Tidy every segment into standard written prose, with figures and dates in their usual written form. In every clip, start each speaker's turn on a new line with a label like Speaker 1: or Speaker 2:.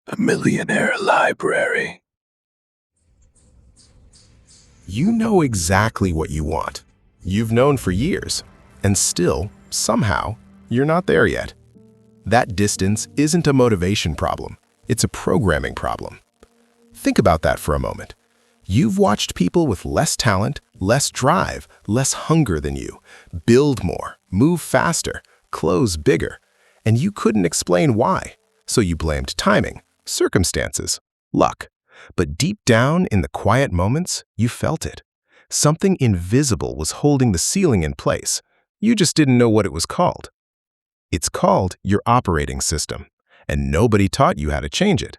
Speaker 1: A Millionaire library.
Speaker 2: You know exactly what you want. You've known for years, and still, somehow, you're not there yet. That distance isn't a motivation problem, it's a programming problem. Think about that for a moment. You've watched people with less talent, less drive, less hunger than you build more, move faster, close bigger, and you couldn't explain why, so you blamed timing, circumstances, luck. But deep down in the quiet moments, you felt it. Something invisible was holding the ceiling in place. You just didn't know what it was called. It's called your operating system, and nobody taught you how to change it.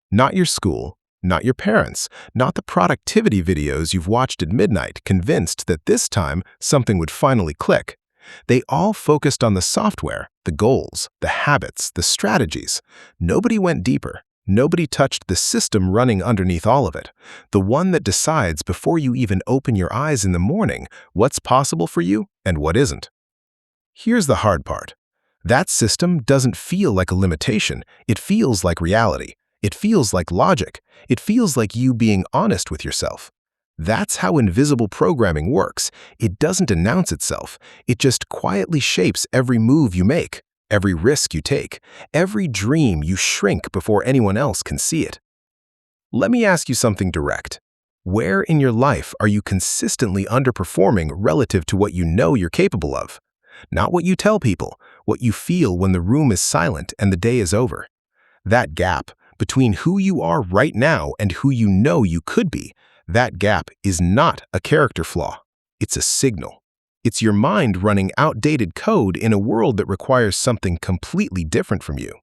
Speaker 2: Not your school, not your parents, not the productivity videos you've watched at midnight convinced that this time something would finally click. They all focused on the software, the goals, the habits, the strategies. Nobody went deeper. Nobody touched the system running underneath all of it, the one that decides before you even open your eyes in the morning what's possible for you and what isn't. Here's the hard part. That system doesn't feel like a limitation. It feels like reality. It feels like logic. It feels like you being honest with yourself. That's how invisible programming works. It doesn't announce itself. It just quietly shapes every move you make, every risk you take, every dream you shrink before anyone else can see it. Let me ask you something direct. Where in your life are you consistently underperforming relative to what you know you're capable of? Not what you tell people, what you feel when the room is silent and the day is over. That gap between who you are right now and who you know you could be, that gap is not a character flaw. It's a signal. It's your mind running outdated code in a world that requires something completely different from you.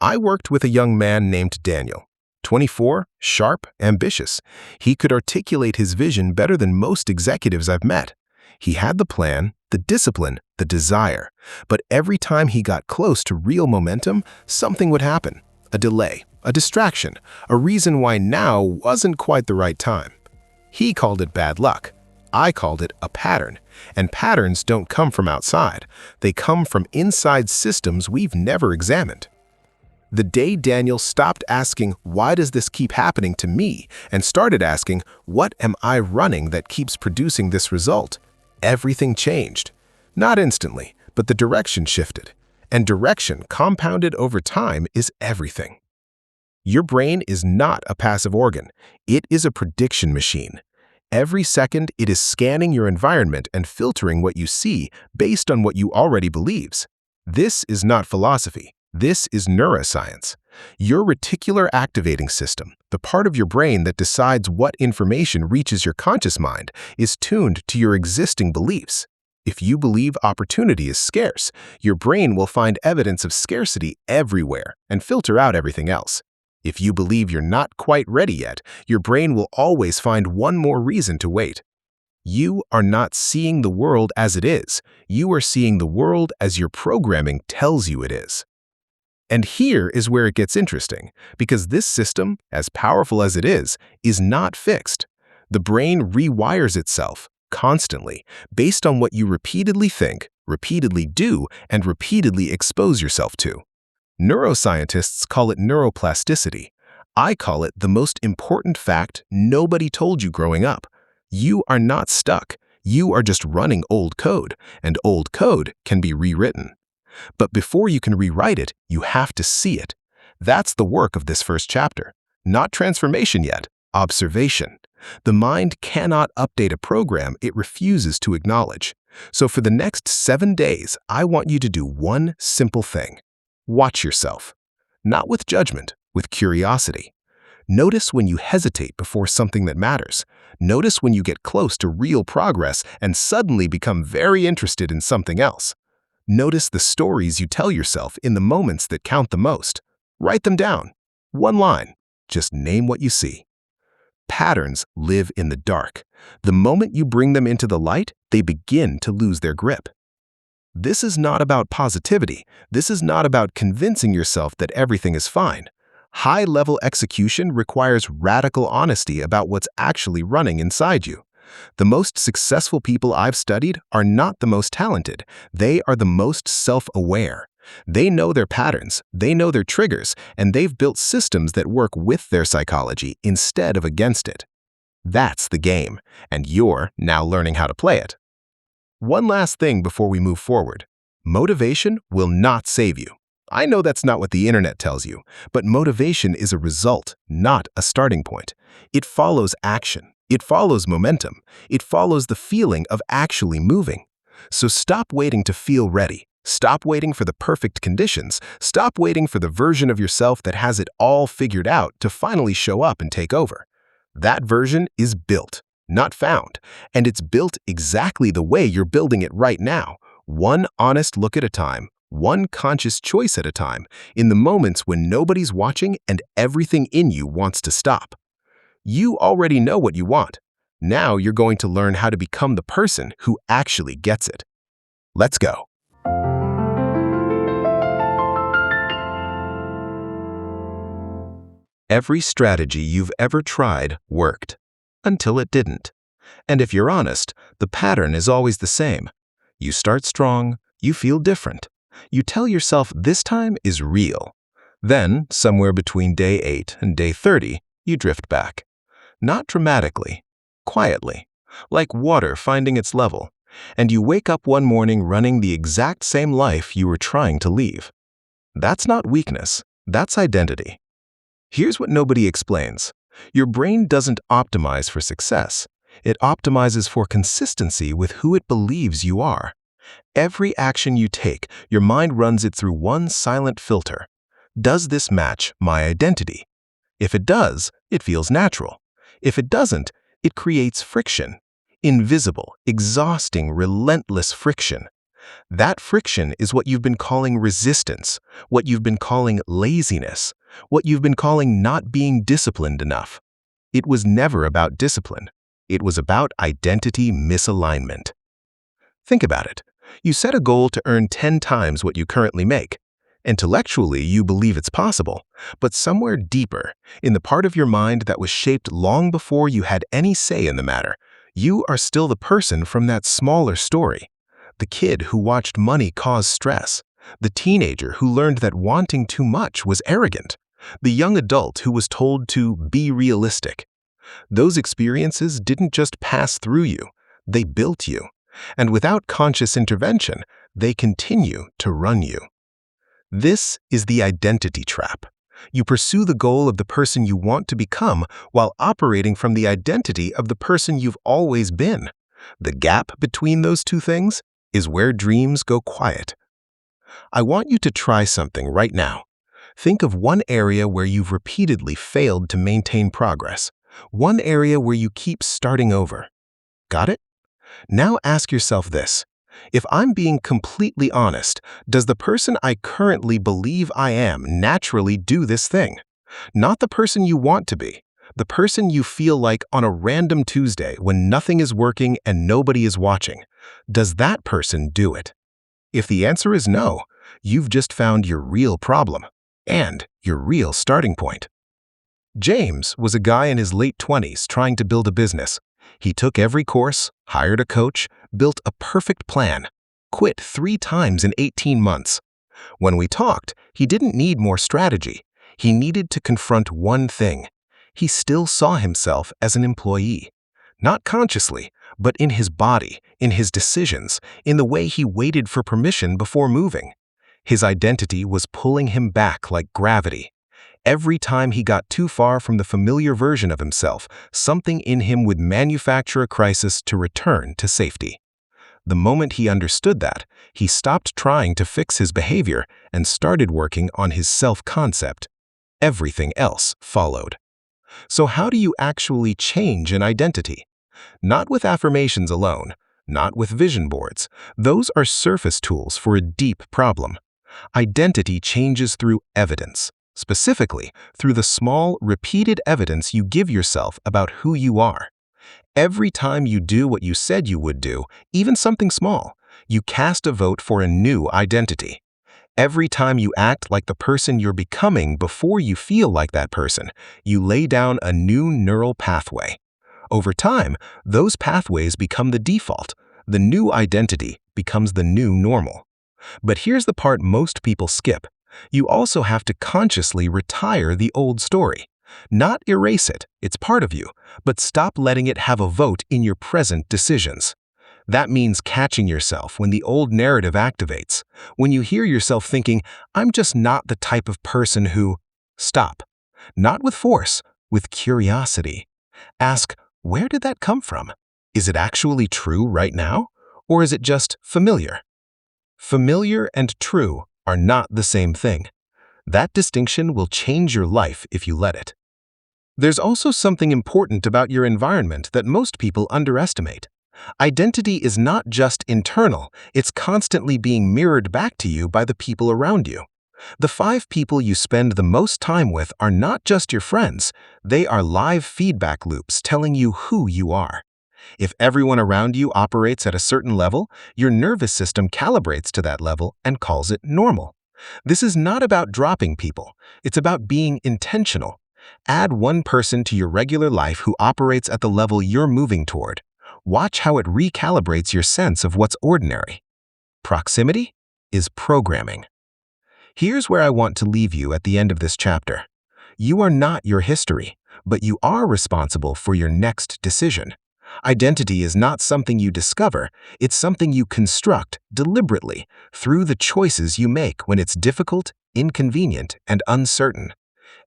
Speaker 2: I worked with a young man named Daniel. 24, sharp, ambitious. He could articulate his vision better than most executives I've met. He had the plan, the discipline, the desire. But every time he got close to real momentum, something would happen. A delay, a distraction, a reason why now wasn't quite the right time. He called it bad luck. I called it a pattern. And patterns don't come from outside. They come from inside systems we've never examined. The day Daniel stopped asking, "Why does this keep happening to me?" and started asking, "What am I running that keeps producing this result?" everything changed. Not instantly, but the direction shifted. And direction compounded over time is everything. Your brain is not a passive organ. It is a prediction machine. Every second, it is scanning your environment and filtering what you see based on what you already believes. This is not philosophy. This is neuroscience. Your reticular activating system, the part of your brain that decides what information reaches your conscious mind, is tuned to your existing beliefs. If you believe opportunity is scarce, your brain will find evidence of scarcity everywhere and filter out everything else. If you believe you're not quite ready yet, your brain will always find one more reason to wait. You are not seeing the world as it is. You are seeing the world as your programming tells you it is. And here is where it gets interesting, because this system, as powerful as it is not fixed. The brain rewires itself constantly based on what you repeatedly think, repeatedly do, and repeatedly expose yourself to. Neuroscientists call it neuroplasticity. I call it the most important fact nobody told you growing up. You are not stuck. You are just running old code, and old code can be rewritten. But before you can rewrite it, you have to see it. That's the work of this first chapter. Not transformation yet, observation. The mind cannot update a program it refuses to acknowledge. So for the next 7 days, I want you to do one simple thing. Watch yourself. Not with judgment, with curiosity. Notice when you hesitate before something that matters. Notice when you get close to real progress and suddenly become very interested in something else. Notice the stories you tell yourself in the moments that count the most. Write them down. One line. Just name what you see. Patterns live in the dark. The moment you bring them into the light, they begin to lose their grip. This is not about positivity. This is not about convincing yourself that everything is fine. High-level execution requires radical honesty about what's actually running inside you. The most successful people I've studied are not the most talented. They are the most self-aware. They know their patterns, they know their triggers, and they've built systems that work with their psychology instead of against it. That's the game, and you're now learning how to play it. One last thing before we move forward. Motivation will not save you. I know that's not what the internet tells you, but motivation is a result, not a starting point. It follows action. It follows momentum. It follows the feeling of actually moving. So stop waiting to feel ready. Stop waiting for the perfect conditions. Stop waiting for the version of yourself that has it all figured out to finally show up and take over. That version is built, not found, and it's built exactly the way you're building it right now, one honest look at a time, one conscious choice at a time, in the moments when nobody's watching and everything in you wants to stop. You already know what you want. Now you're going to learn how to become the person who actually gets it. Let's go. Every strategy you've ever tried worked, until it didn't. And if you're honest, the pattern is always the same. You start strong, you feel different. You tell yourself this time is real. Then, somewhere between day 8 and day 30, you drift back. Not dramatically, quietly, like water finding its level, and you wake up one morning running the exact same life you were trying to leave. That's not weakness, that's identity. Here's what nobody explains. Your brain doesn't optimize for success. It optimizes for consistency with who it believes you are. Every action you take, your mind runs it through one silent filter. Does this match my identity? If it does, it feels natural. If it doesn't, it creates friction. Invisible, exhausting, relentless friction. That friction is what you've been calling resistance, what you've been calling laziness, what you've been calling not being disciplined enough. It was never about discipline. It was about identity misalignment. Think about it. You set a goal to earn 10 times what you currently make. Intellectually, you believe it's possible, but somewhere deeper, in the part of your mind that was shaped long before you had any say in the matter, you are still the person from that smaller story. The kid who watched money cause stress, the teenager who learned that wanting too much was arrogant, the young adult who was told to be realistic. Those experiences didn't just pass through you, they built you. And without conscious intervention, they continue to run you. This is the identity trap. You pursue the goal of the person you want to become while operating from the identity of the person you've always been. The gap between those two things is where dreams go quiet. I want you to try something right now. Think of one area where you've repeatedly failed to maintain progress, one area where you keep starting over. Got it? Now ask yourself this. If I'm being completely honest, does the person I currently believe I am naturally do this thing? Not the person you want to be, the person you feel like on a random Tuesday when nothing is working and nobody is watching. Does that person do it? If the answer is no, you've just found your real problem and your real starting point. James was a guy in his late 20s trying to build a business. He took every course, hired a coach, built a perfect plan, quit 3 times in 18 months. When we talked, he didn't need more strategy. He needed to confront one thing. He still saw himself as an employee. Not consciously, but in his body, in his decisions, in the way he waited for permission before moving. His identity was pulling him back like gravity. Every time he got too far from the familiar version of himself, something in him would manufacture a crisis to return to safety. The moment he understood that, he stopped trying to fix his behavior and started working on his self-concept. Everything else followed. So how do you actually change an identity? Not with affirmations alone, not with vision boards. Those are surface tools for a deep problem. Identity changes through evidence. Specifically, through the small, repeated evidence you give yourself about who you are. Every time you do what you said you would do, even something small, you cast a vote for a new identity. Every time you act like the person you're becoming before you feel like that person, you lay down a new neural pathway. Over time, those pathways become the default. The new identity becomes the new normal. But here's the part most people skip. You also have to consciously retire the old story. Not erase it, it's part of you, but stop letting it have a vote in your present decisions. That means catching yourself when the old narrative activates. When you hear yourself thinking, I'm just not the type of person who... Stop. Not with force, with curiosity. Ask, where did that come from? Is it actually true right now? Or is it just familiar? Familiar and true are not the same thing. That distinction will change your life if you let it. There's also something important about your environment that most people underestimate. Identity is not just internal, it's constantly being mirrored back to you by the people around you. The 5 people you spend the most time with are not just your friends, they are live feedback loops telling you who you are. If everyone around you operates at a certain level, your nervous system calibrates to that level and calls it normal. This is not about dropping people, it's about being intentional. Add one person to your regular life who operates at the level you're moving toward. Watch how it recalibrates your sense of what's ordinary. Proximity is programming. Here's where I want to leave you at the end of this chapter. You are not your history, but you are responsible for your next decision. Identity is not something you discover, it's something you construct deliberately through the choices you make when it's difficult, inconvenient, and uncertain.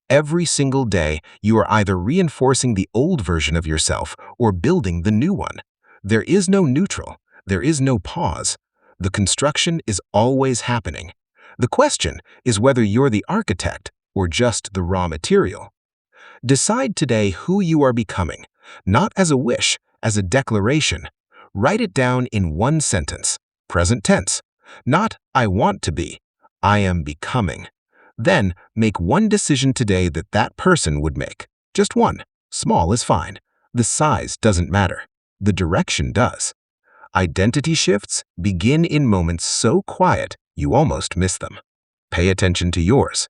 Speaker 2: Every single day, you are either reinforcing the old version of yourself or building the new one. There is no neutral. There is no pause. The construction is always happening. The question is whether you're the architect or just the raw material. Decide today who you are becoming, not as a wish, as a declaration. Write it down in one sentence, present tense. Not I want to be, I am becoming. Then, make one decision today that that person would make. Just one. Small is fine. The size doesn't matter. The direction does. Identity shifts begin in moments so quiet you almost miss them. Pay attention to yours.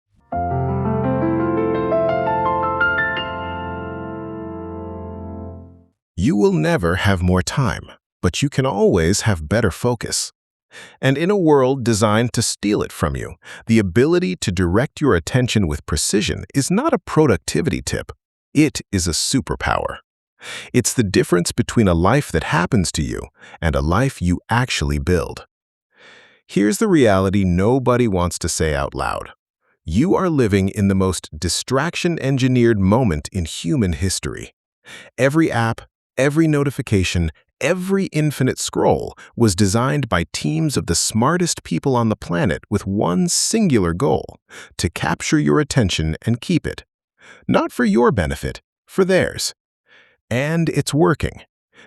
Speaker 2: You will never have more time, but you can always have better focus. And in a world designed to steal it from you, the ability to direct your attention with precision is not a productivity tip. It is a superpower. It's the difference between a life that happens to you and a life you actually build. Here's the reality nobody wants to say out loud. You are living in the most distraction-engineered moment in human history. Every app, every notification, every infinite scroll was designed by teams of the smartest people on the planet with one singular goal: to capture your attention and keep it. Not for your benefit, for theirs. And it's working.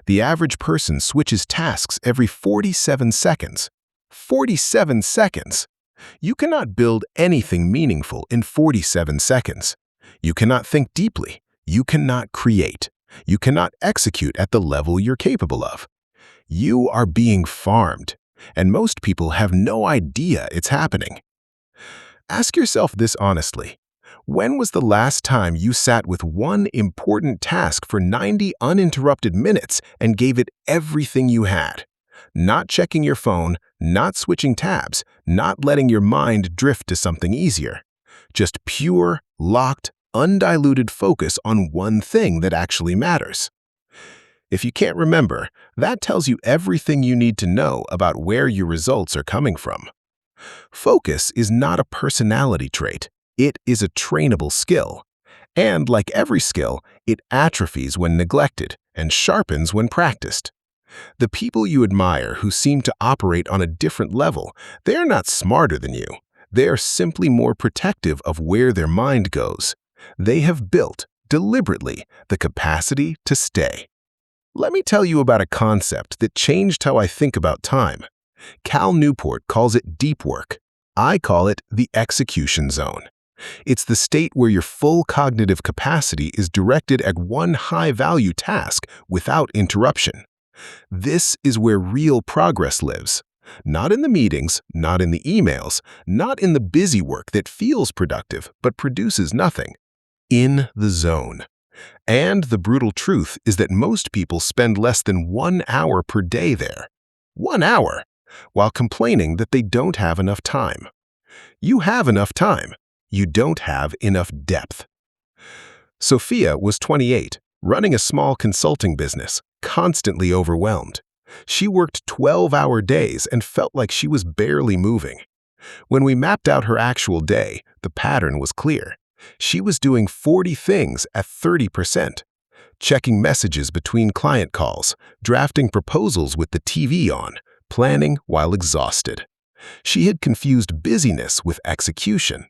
Speaker 2: The average person switches tasks every 47 seconds. 47 seconds! You cannot build anything meaningful in 47 seconds. You cannot think deeply. You cannot create. You cannot execute at the level you're capable of. You are being farmed, and most people have no idea it's happening. Ask yourself this honestly. When was the last time you sat with one important task for 90 uninterrupted minutes and gave it everything you had? Not checking your phone, not switching tabs, not letting your mind drift to something easier. Just pure, locked, undiluted focus on one thing that actually matters. If you can't remember, that tells you everything you need to know about where your results are coming from. Focus is not a personality trait. It is a trainable skill. And like every skill, it atrophies when neglected and sharpens when practiced. The people you admire who seem to operate on a different level, they're not smarter than you. They are simply more protective of where their mind goes. They have built, deliberately, the capacity to stay. Let me tell you about a concept that changed how I think about time. Cal Newport calls it deep work. I call it the execution zone. It's the state where your full cognitive capacity is directed at one high-value task without interruption. This is where real progress lives. Not in the meetings, not in the emails, not in the busy work that feels productive but produces nothing. In the zone. And the brutal truth is that most people spend less than 1 hour per day there. 1 hour! while complaining that they don't have enough time. You have enough time. You don't have enough depth. Sophia was 28, running a small consulting business, constantly overwhelmed. She worked 12-hour days and felt like she was barely moving. When we mapped out her actual day, the pattern was clear. She was doing 40 things at 30%, checking messages between client calls, drafting proposals with the TV on, planning while exhausted. She had confused busyness with execution.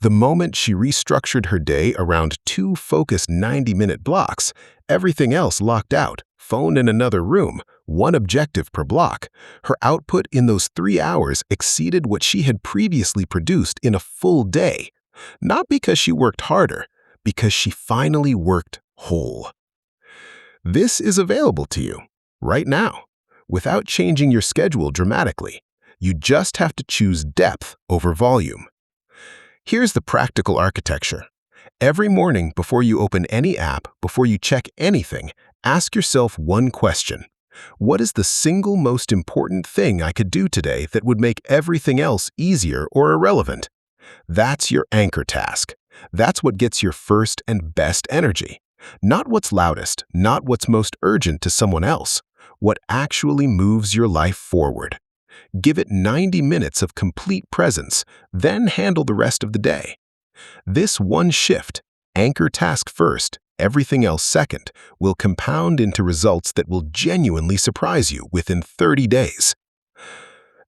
Speaker 2: The moment she restructured her day around 2 focused 90-minute blocks, everything else locked out, phone in another room, one objective per block. Her output in those 3 hours exceeded what she had previously produced in a full day. Not because she worked harder, because she finally worked whole. This is available to you right now, without changing your schedule dramatically. You just have to choose depth over volume. Here's the practical architecture. Every morning before you open any app, before you check anything, ask yourself one question. What is the single most important thing I could do today that would make everything else easier or irrelevant? That's your anchor task. That's what gets your first and best energy. Not what's loudest, not what's most urgent to someone else. What actually moves your life forward. Give it 90 minutes of complete presence, then handle the rest of the day. This one shift, anchor task first, everything else second, will compound into results that will genuinely surprise you within 30 days.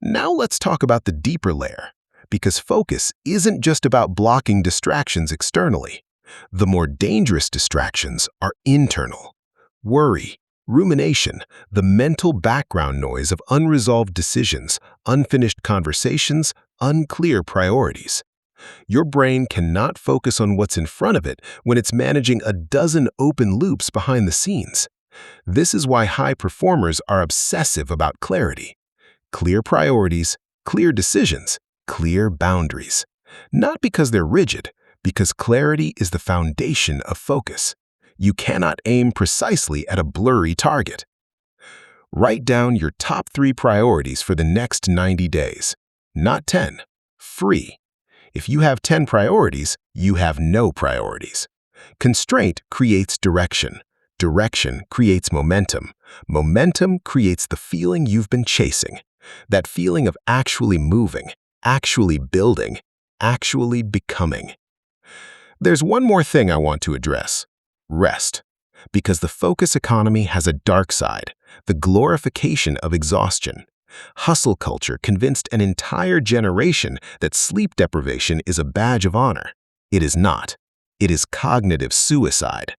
Speaker 2: Now let's talk about the deeper layer, because focus isn't just about blocking distractions externally. The more dangerous distractions are internal. Worry, rumination, the mental background noise of unresolved decisions, unfinished conversations, unclear priorities. Your brain cannot focus on what's in front of it when it's managing a dozen open loops behind the scenes. This is why high performers are obsessive about clarity. Clear priorities, clear decisions, clear boundaries. Not because they're rigid, because clarity is the foundation of focus. You cannot aim precisely at a blurry target. Write down your top 3 priorities for the next 90 days. Not 10. Free. If you have 10 priorities, you have no priorities. Constraint creates direction. Direction creates momentum. Momentum creates the feeling you've been chasing. That feeling of actually moving, actually building, actually becoming. There's one more thing I want to address. Rest. Because the focus economy has a dark side, the glorification of exhaustion. Hustle culture convinced an entire generation that sleep deprivation is a badge of honor. It is not. It is cognitive suicide.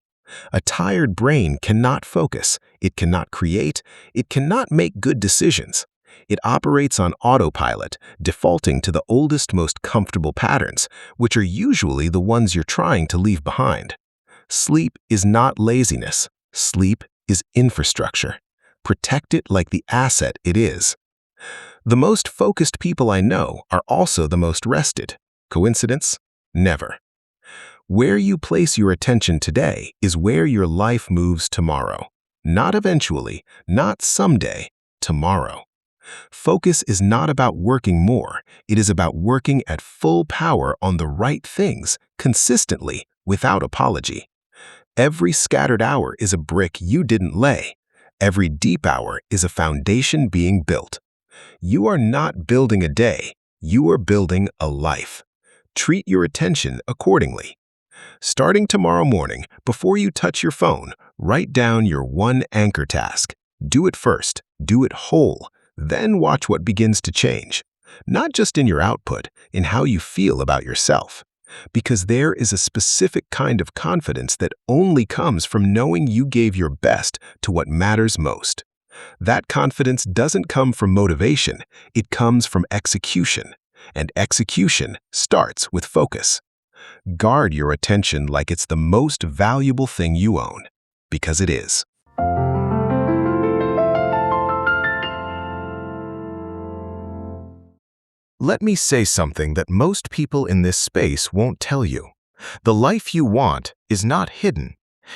Speaker 2: A tired brain cannot focus, it cannot create, it cannot make good decisions. It operates on autopilot, defaulting to the oldest, most comfortable patterns, which are usually the ones you're trying to leave behind. Sleep is not laziness. Sleep is infrastructure. Protect it like the asset it is. The most focused people I know are also the most rested. Coincidence? Never. Where you place your attention today is where your life moves tomorrow. Not eventually, not someday, tomorrow. Focus is not about working more. It is about working at full power on the right things, consistently, without apology. Every scattered hour is a brick you didn't lay. Every deep hour is a foundation being built. You are not building a day. You are building a life. Treat your attention accordingly. Starting tomorrow morning, before you touch your phone, write down your one anchor task. Do it first. Do it whole. Then watch what begins to change. Not just in your output, in how you feel about yourself. Because there is a specific kind of confidence that only comes from knowing you gave your best to what matters most. That confidence doesn't come from motivation, it comes from execution. And execution starts with focus. Guard your attention like it's the most valuable thing you own, because it is. Let me say something that most people in this space won't tell you. The life you want is not hidden.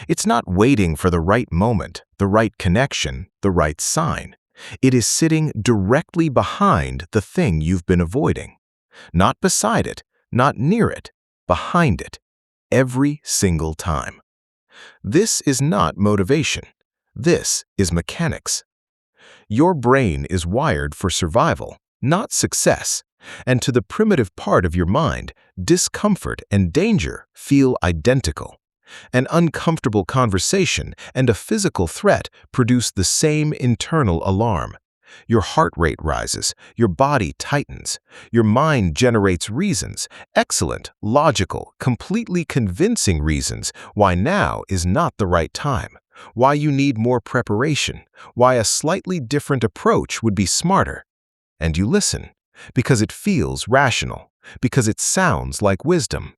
Speaker 2: It's not waiting for the right moment, the right connection, the right sign. It is sitting directly behind the thing you've been avoiding. Not beside it, not near it, behind it, every single time. This is not motivation. This is mechanics. Your brain is wired for survival, not success, and to the primitive part of your mind, discomfort and danger feel identical. An uncomfortable conversation and a physical threat produce the same internal alarm. Your heart rate rises, your body tightens, your mind generates reasons, excellent, logical, completely convincing reasons why now is not the right time, why you need more preparation, why a slightly different approach would be smarter. And you listen, because it feels rational, because it sounds like wisdom.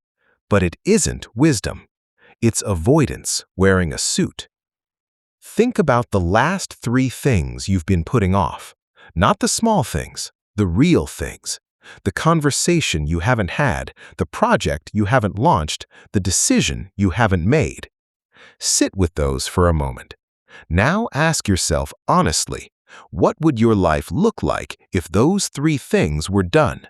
Speaker 2: But it isn't wisdom. It's avoidance wearing a suit. Think about the last 3 things you've been putting off. Not the small things, the real things. The conversation you haven't had, the project you haven't launched, the decision you haven't made. Sit with those for a moment. Now ask yourself honestly, what would your life look like if those 3 things were done?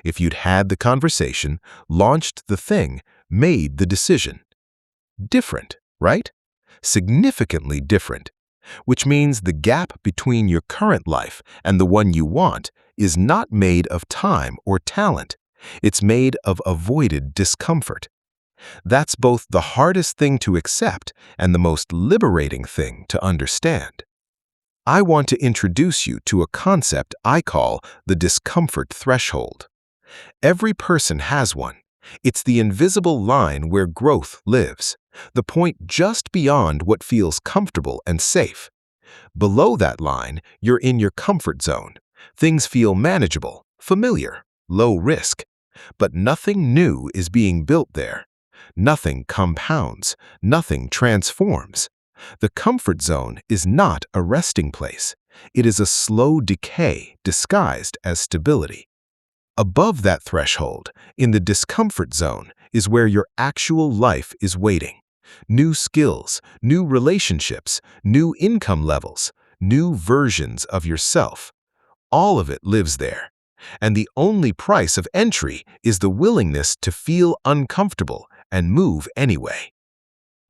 Speaker 2: If you'd had the conversation, launched the thing, made the decision. Different, right? Significantly different, which means the gap between your current life and the one you want is not made of time or talent. It's made of avoided discomfort. That's both the hardest thing to accept and the most liberating thing to understand. I want to introduce you to a concept I call the discomfort threshold. Every person has one. It's the invisible line where growth lives, the point just beyond what feels comfortable and safe. Below that line, you're in your comfort zone. Things feel manageable, familiar, low risk. But nothing new is being built there. Nothing compounds, nothing transforms. The comfort zone is not a resting place. It is a slow decay disguised as stability. Above that threshold, in the discomfort zone, is where your actual life is waiting. New skills, new relationships, new income levels, new versions of yourself. All of it lives there. And the only price of entry is the willingness to feel uncomfortable and move anyway.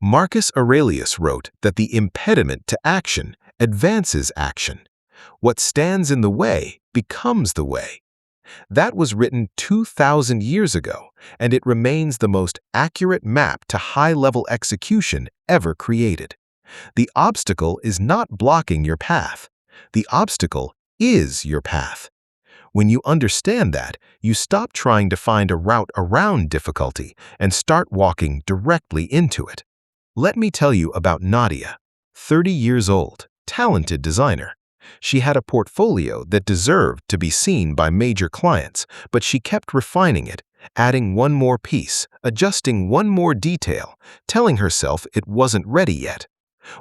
Speaker 2: Marcus Aurelius wrote that the impediment to action advances action. What stands in the way becomes the way. That was written 2,000 years ago, and it remains the most accurate map to high-level execution ever created. The obstacle is not blocking your path. The obstacle is your path. When you understand that, you stop trying to find a route around difficulty and start walking directly into it. Let me tell you about Nadia, 30 years old, talented designer. She had a portfolio that deserved to be seen by major clients, but she kept refining it, adding one more piece, adjusting one more detail, telling herself it wasn't ready yet.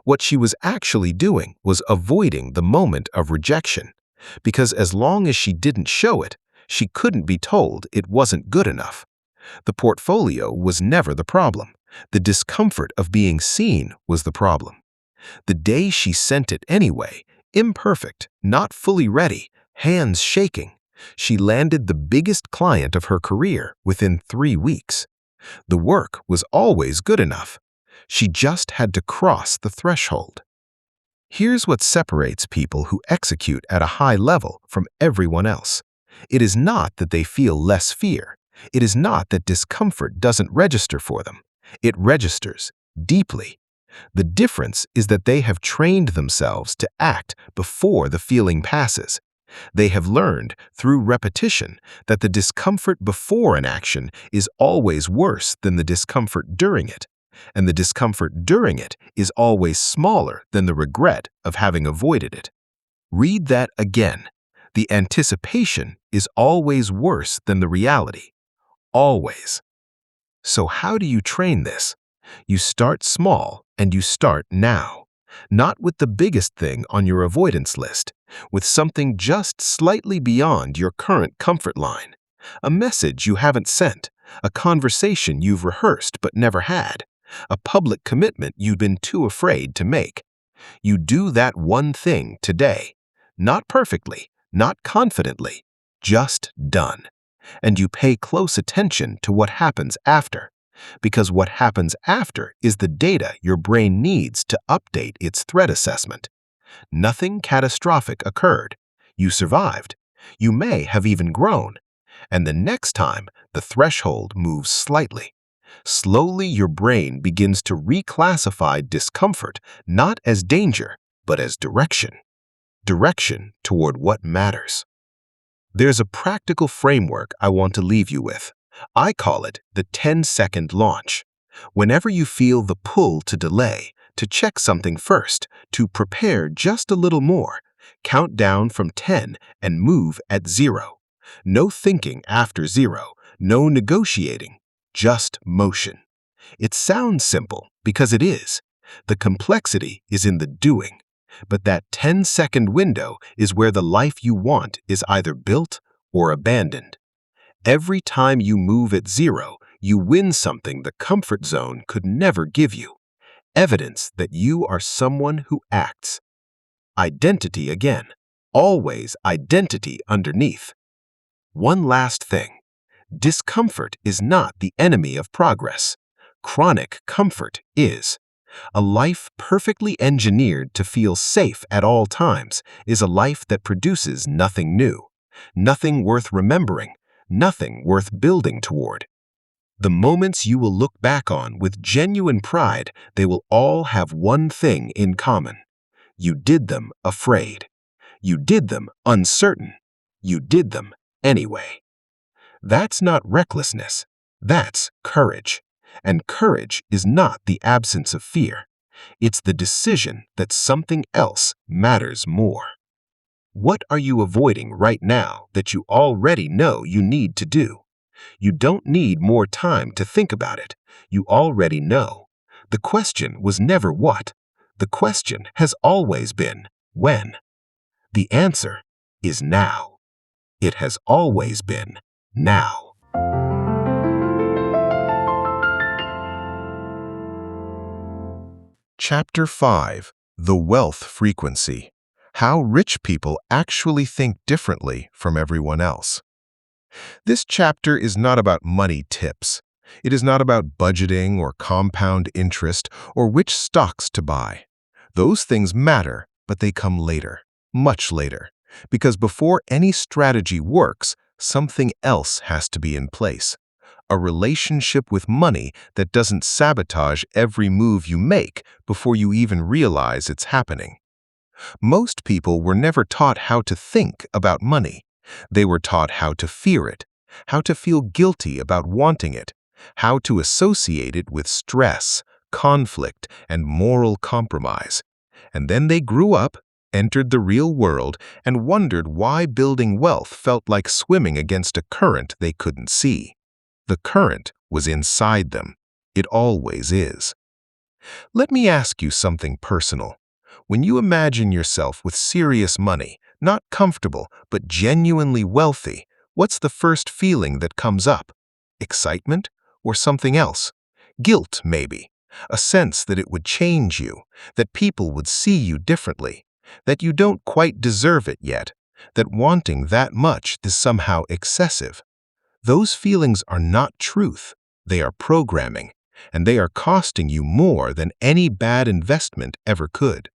Speaker 2: What she was actually doing was avoiding the moment of rejection, because as long as she didn't show it, she couldn't be told it wasn't good enough. The portfolio was never the problem. The discomfort of being seen was the problem. The day she sent it anyway, imperfect, not fully ready, hands shaking, she landed the biggest client of her career within 3 weeks. The work was always good enough. She just had to cross the threshold. Here's what separates people who execute at a high level from everyone else. It is not that they feel less fear. It is not that discomfort doesn't register for them. It registers deeply. The difference is that they have trained themselves to act before the feeling passes. They have learned, through repetition, that the discomfort before an action is always worse than the discomfort during it, and the discomfort during it is always smaller than the regret of having avoided it. Read that again. The anticipation is always worse than the reality. Always. So how do you train this? You start small and you start now. Not with the biggest thing on your avoidance list, with something just slightly beyond your current comfort line. A message you haven't sent, a conversation you've rehearsed but never had, a public commitment you've been too afraid to make. You do that one thing today. Not perfectly, not confidently, just done. And you pay close attention to what happens after, because what happens after is the data your brain needs to update its threat assessment. Nothing catastrophic occurred. You survived. You may have even grown. And the next time, the threshold moves slightly. Slowly, your brain begins to reclassify discomfort not as danger, but as direction. Direction toward what matters. There's a practical framework I want to leave you with. I call it the 10-second launch. Whenever you feel the pull to delay, to check something first, to prepare just a little more, count down from 10 and move at 0. No thinking after 0, no negotiating, just motion. It sounds simple because it is. The complexity is in the doing. But that 10-second window is where the life you want is either built or abandoned. Every time you move at 0, you win something the comfort zone could never give you. Evidence that you are someone who acts. Identity again. Always identity underneath. One last thing. Discomfort is not the enemy of progress. Chronic comfort is. A life perfectly engineered to feel safe at all times is a life that produces nothing new, nothing worth remembering, nothing worth building toward. The moments you will look back on with genuine pride, they will all have one thing in common. You did them afraid. You did them uncertain. You did them anyway. That's not recklessness. That's courage. And courage is not the absence of fear. It's the decision that something else matters more. What are you avoiding right now that you already know you need to do? You don't need more time to think about it. You already know. The question was never what. The question has always been when. The answer is now. It has always been now. Chapter 5. The Wealth Frequency. How Rich People Actually Think Differently from Everyone Else. This chapter is not about money tips. It is not about budgeting or compound interest or which stocks to buy. Those things matter, but they come later, much later, because before any strategy works, something else has to be in place. A relationship with money that doesn't sabotage every move you make before you even realize it's happening. Most people were never taught how to think about money. They were taught how to fear it, how to feel guilty about wanting it, how to associate it with stress, conflict, and moral compromise. And then they grew up, entered the real world, and wondered why building wealth felt like swimming against a current they couldn't see. The current was inside them. It always is. Let me ask you something personal. When you imagine yourself with serious money, not comfortable, but genuinely wealthy, what's the first feeling that comes up? Excitement or something else? Guilt, maybe. A sense that it would change you, that people would see you differently, that you don't quite deserve it yet, that wanting that much is somehow excessive. Those feelings are not truth. They are programming, and they are costing you more than any bad investment ever could.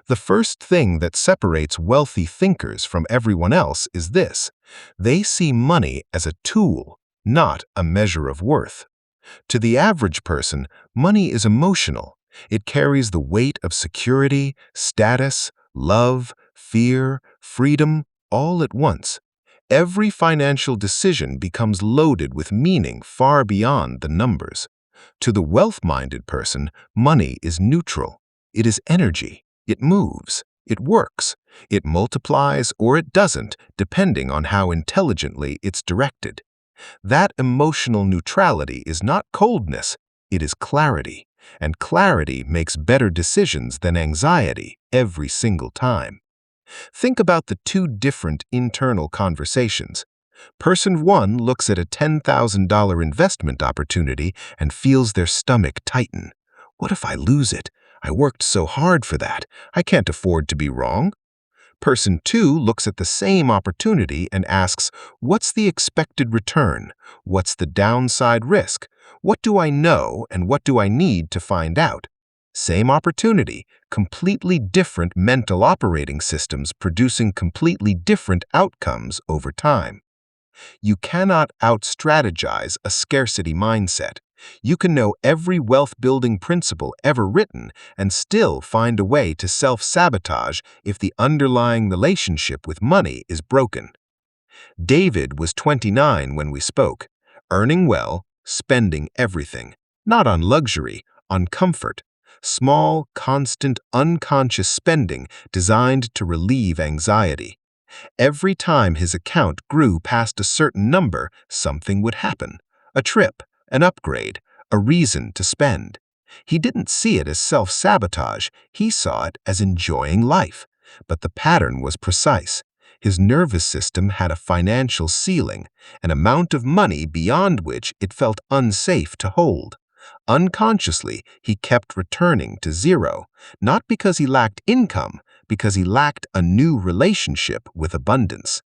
Speaker 2: The first thing that separates wealthy thinkers from everyone else is this: they see money as a tool, not a measure of worth. To the average person, money is emotional. It carries the weight of security, status, love, fear, freedom, all at once. Every financial decision becomes loaded with meaning far beyond the numbers. To the wealth-minded person, money is neutral. It is energy. It moves. It works. It multiplies or it doesn't, depending on how intelligently it's directed. That emotional neutrality is not coldness. It is clarity. And clarity makes better decisions than anxiety every single time. Think about the two different internal conversations. Person 1 looks at a $10,000 investment opportunity and feels their stomach tighten. What if I lose it? I worked so hard for that. I can't afford to be wrong. Person 2 looks at the same opportunity and asks, what's the expected return? What's the downside risk? What do I know and what do I need to find out? Same opportunity, completely different mental operating systems producing completely different outcomes over time. You cannot out-strategize a scarcity mindset. You can know every wealth-building principle ever written and still find a way to self-sabotage if the underlying relationship with money is broken. David was 29 when we spoke, earning well, spending everything, not on luxury, on comfort. Small, constant, unconscious spending designed to relieve anxiety. Every time his account grew past a certain number, something would happen. A trip, an upgrade, a reason to spend. He didn't see it as self-sabotage, he saw it as enjoying life. But the pattern was precise. His nervous system had a financial ceiling, an amount of money beyond which it felt unsafe to hold. Unconsciously, he kept returning to zero, not because he lacked income, because he lacked a new relationship with abundance.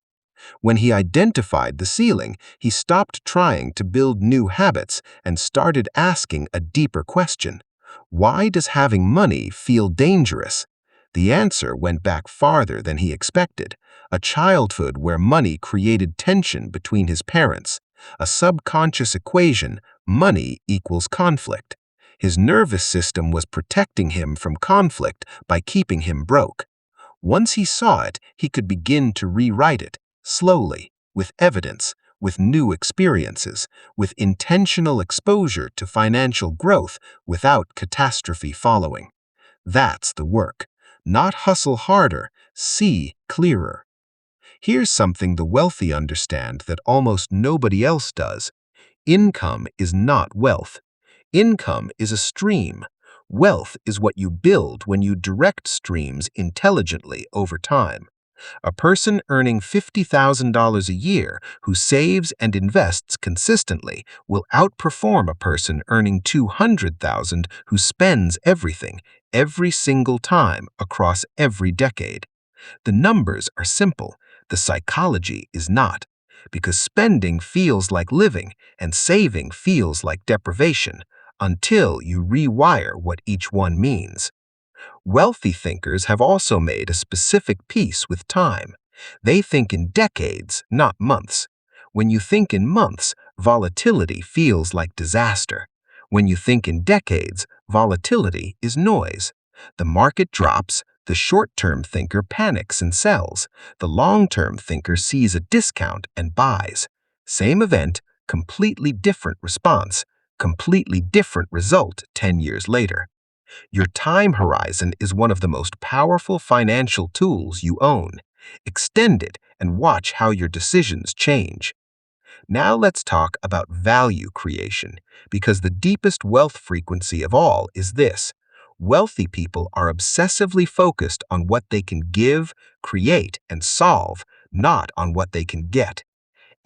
Speaker 2: When he identified the ceiling, he stopped trying to build new habits and started asking a deeper question. Why does having money feel dangerous? The answer went back farther than he expected. A childhood where money created tension between his parents. A subconscious equation, money equals conflict. His nervous system was protecting him from conflict by keeping him broke. Once he saw it, he could begin to rewrite it, slowly, with evidence, with new experiences, with intentional exposure to financial growth without catastrophe following. That's the work. Not hustle harder, see clearer. Here's something the wealthy understand that almost nobody else does. Income is not wealth. Income is a stream. Wealth is what you build when you direct streams intelligently over time. A person earning $50,000 a year who saves and invests consistently will outperform a person earning $200,000 who spends everything, every single time across every decade. The numbers are simple, the psychology is not, because spending feels like living and saving feels like deprivation until you rewire what each one means. Wealthy thinkers have also made a specific peace with time. They think in decades, not months. When you think in months, volatility feels like disaster. When you think in decades, volatility is noise. The market drops, the short-term thinker panics and sells. The long-term thinker sees a discount and buys. Same event, completely different response, completely different result 10 years later. Your time horizon is one of the most powerful financial tools you own. Extend it and watch how your decisions change. Now let's talk about value creation, because the deepest wealth frequency of all is this. Wealthy people are obsessively focused on what they can give, create, and solve, not on what they can get.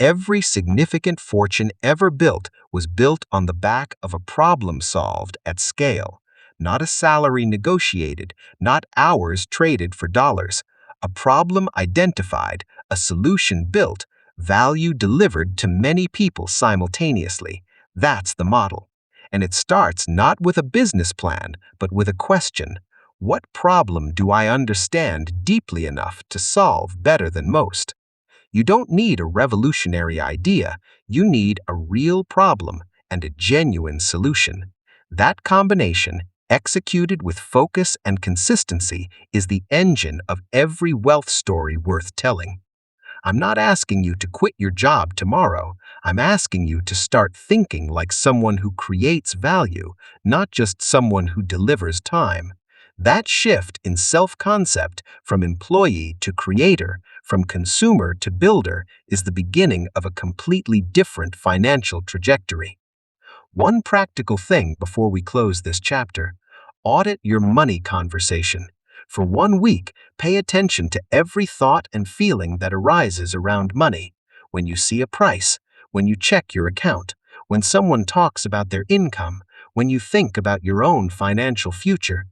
Speaker 2: Every significant fortune ever built was built on the back of a problem solved at scale, not a salary negotiated, not hours traded for dollars. A problem identified, a solution built, value delivered to many people simultaneously. That's the model. And it starts not with a business plan, but with a question. What problem do I understand deeply enough to solve better than most? You don't need a revolutionary idea, you need a real problem and a genuine solution. That combination, executed with focus and consistency, is the engine of every wealth story worth telling. I'm not asking you to quit your job tomorrow. I'm asking you to start thinking like someone who creates value, not just someone who delivers time. That shift in self-concept from employee to creator, from consumer to builder, is the beginning of a completely different financial trajectory. One practical thing before we close this chapter: audit your money conversation. For 1 week, pay attention to every thought and feeling that arises around money. When you see a price, when you check your account, when someone talks about their income, when you think about your own financial future.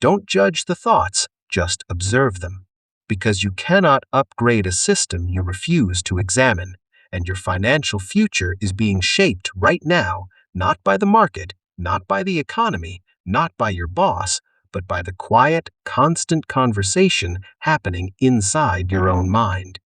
Speaker 2: Don't judge the thoughts, just observe them.
Speaker 3: because you cannot upgrade a system you refuse to examine, and your financial future is being shaped right now, not by the market, not by the economy, not by your boss, but by the quiet, constant conversation happening inside your own mind.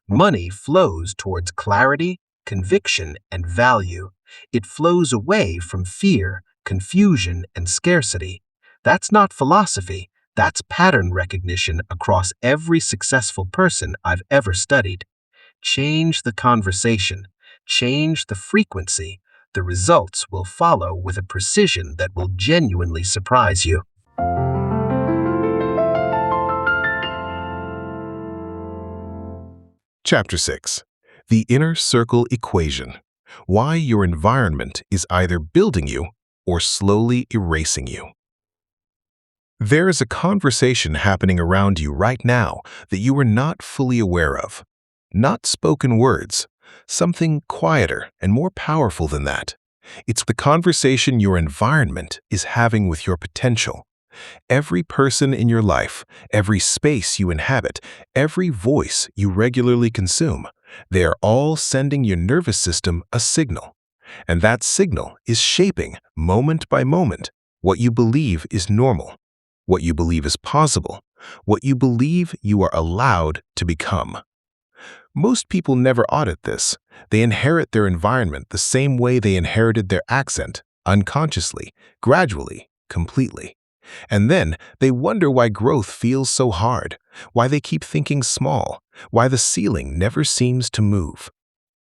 Speaker 3: Money flows towards clarity, conviction, and value. It flows away from fear, confusion, and scarcity. That's not philosophy, that's pattern recognition across every successful person I've ever studied. Change the conversation, change the frequency. The results will follow with a precision that will genuinely surprise you.
Speaker 2: Chapter 6. The Inner Circle Equation. Why your environment is either building you or slowly erasing you. There is a conversation happening around you right now that you are not fully aware of. Not spoken words, something quieter and more powerful than that. It's the conversation your environment is having with your potential. Every person in your life, every space you inhabit, every voice you regularly consume, they are all sending your nervous system a signal. And that signal is shaping, moment by moment, what you believe is normal, what you believe is possible, what you believe you are allowed to become. Most people never audit this. They inherit their environment the same way they inherited their accent, unconsciously, gradually, completely. And then they wonder why growth feels so hard, why they keep thinking small, why the ceiling never seems to move.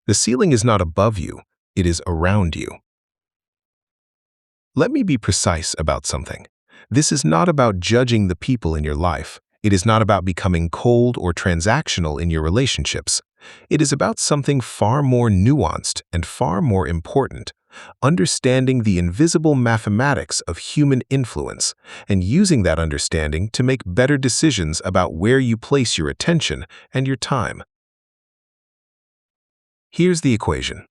Speaker 2: The ceiling is not above you, it is around you. Let me be precise about something. This is not about judging the people in your life. It is not about becoming cold or transactional in your relationships. It is about something far more nuanced and far more important. Understanding the invisible mathematics of human influence and using that understanding to make better decisions about where you place your attention and your time. Here's the equation.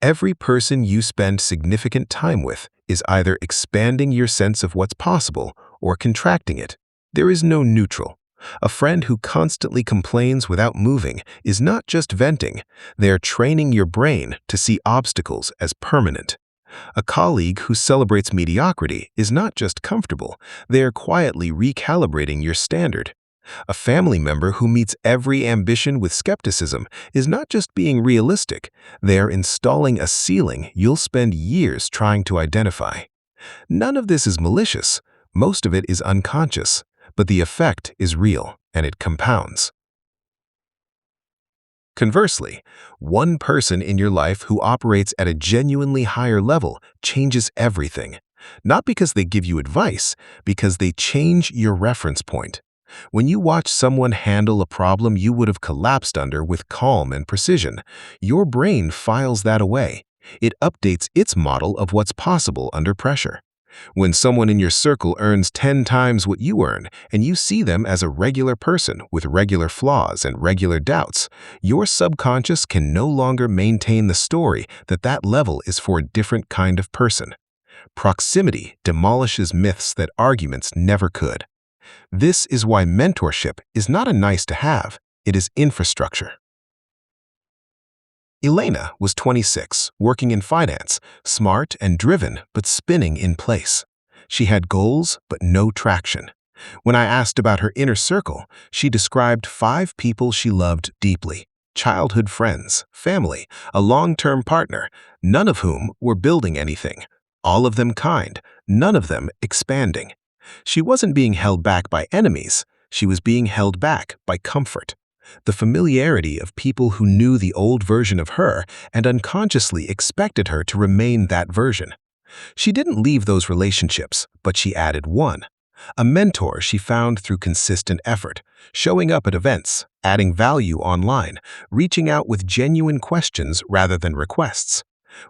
Speaker 2: Every person you spend significant time with is either expanding your sense of what's possible or contracting it. There is no neutral. A friend who constantly complains without moving is not just venting, they are training your brain to see obstacles as permanent. A colleague who celebrates mediocrity is not just comfortable, they are quietly recalibrating your standard. A family member who meets every ambition with skepticism is not just being realistic, they are installing a ceiling you'll spend years trying to identify. None of this is malicious, most of it is unconscious, but the effect is real and it compounds. Conversely, one person in your life who operates at a genuinely higher level changes everything, not because they give you advice, because they change your reference point. When you watch someone handle a problem you would have collapsed under with calm and precision, your brain files that away. It updates its model of what's possible under pressure. When someone in your circle earns 10 times what you earn and you see them as a regular person with regular flaws and regular doubts, your subconscious can no longer maintain the story that that level is for a different kind of person. Proximity demolishes myths that arguments never could. This is why mentorship is not a nice to have, it is infrastructure. Elena was 26, working in finance, smart and driven, but spinning in place. She had goals, but no traction. When I asked about her inner circle, she described 5 people she loved deeply: childhood friends, family, a long-term partner, none of whom were building anything. All of them kind, none of them expanding. She wasn't being held back by enemies, she was being held back by comfort. The familiarity of people who knew the old version of her and unconsciously expected her to remain that version. She didn't leave those relationships, but she added one. A mentor she found through consistent effort, showing up at events, adding value online, reaching out with genuine questions rather than requests.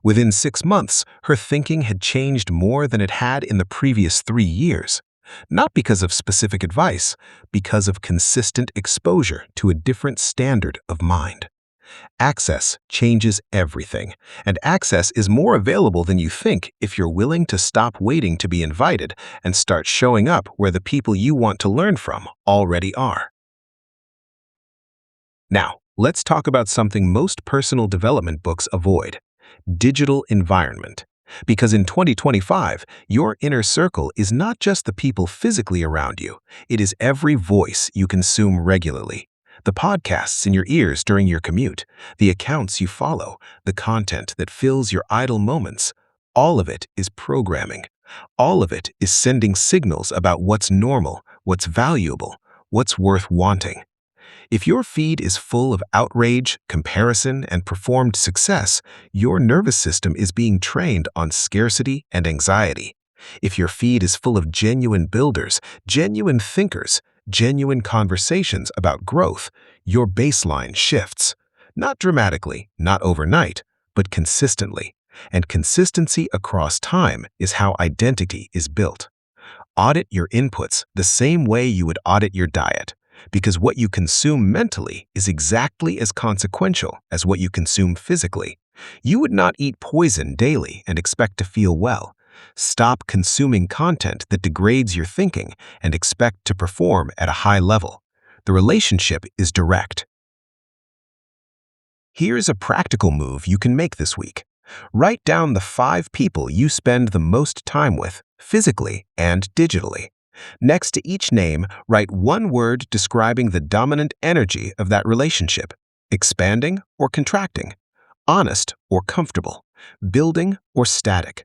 Speaker 2: Within 6 months, her thinking had changed more than it had in the previous 3 years. Not because of specific advice, because of consistent exposure to a different standard of mind. Access changes everything, and access is more available than you think if you're willing to stop waiting to be invited and start showing up where the people you want to learn from already are.
Speaker 3: Now, let's talk about something most personal development books avoid: digital environment. Because in 2025, your inner circle is not just the people physically around you, it is every voice you consume regularly. The podcasts in your ears during your commute, the accounts you follow, the content that fills your idle moments, all of it is programming. All of it is sending signals about what's normal, what's valuable, what's worth wanting. If your feed is full of outrage, comparison, and performed success, your nervous system is being trained on scarcity and anxiety. If your feed is full of genuine builders, genuine thinkers, genuine conversations about growth, your baseline shifts. Not dramatically, not overnight, but consistently. And consistency across time is how identity is built. Audit your inputs the same way you would audit your diet, because what you consume mentally is exactly as consequential as what you consume physically. You would not eat poison daily and expect to feel well. Stop consuming content that degrades your thinking and expect to perform at a high level. The relationship is direct. Here's a practical move you can make this week. Write down the 5 people you spend the most time with, physically and digitally. Next to each name, write one word describing the dominant energy of that relationship: expanding or contracting, honest or comfortable, building or static.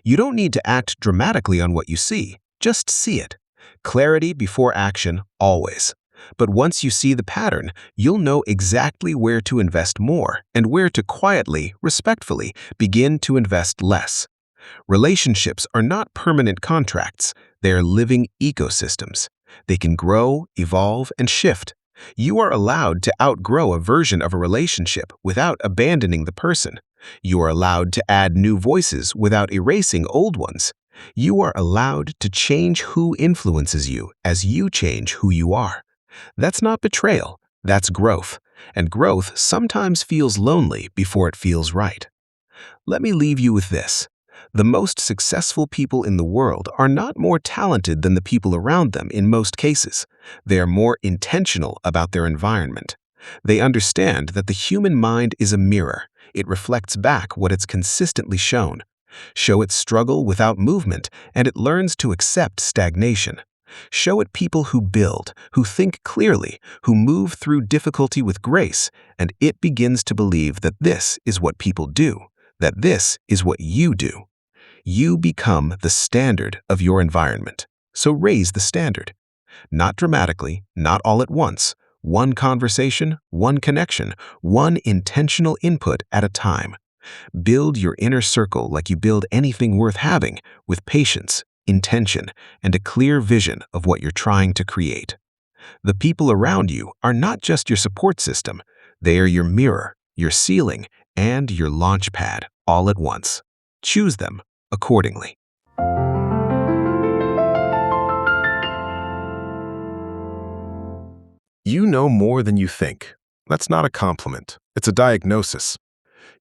Speaker 3: You don't need to act dramatically on what you see, just see it. Clarity before action, always. But once you see the pattern, you'll know exactly where to invest more and where to quietly, respectfully begin to invest less. Relationships are not permanent contracts, they are living ecosystems. They can grow, evolve, and shift. You are allowed to outgrow a version of a relationship without abandoning the person. You are allowed to add new voices without erasing old ones. You are allowed to change who influences you as you change who you are. That's not betrayal, that's growth. And growth sometimes feels lonely before it feels right. Let me leave you with this. The most successful people in the world are not more talented than the people around them in most cases. They are more intentional about their environment. They understand that the human mind is a mirror. It reflects back what it's consistently shown. Show it struggle without movement, and it learns to accept stagnation. Show it people who build, who think clearly, who move through difficulty with grace, and it begins to believe that this is what people do, that this is what you do. You become the standard of your environment. So raise the standard. Not dramatically, not all at once. One conversation, one connection, one intentional input at a time. Build your inner circle like you build anything worth having, with patience, intention, and a clear vision of what you're trying to create. The people around you are not just your support system. They are your mirror, your ceiling, and your launch pad all at once. Choose them accordingly.
Speaker 2: You know more than you think. That's not a compliment. It's a diagnosis.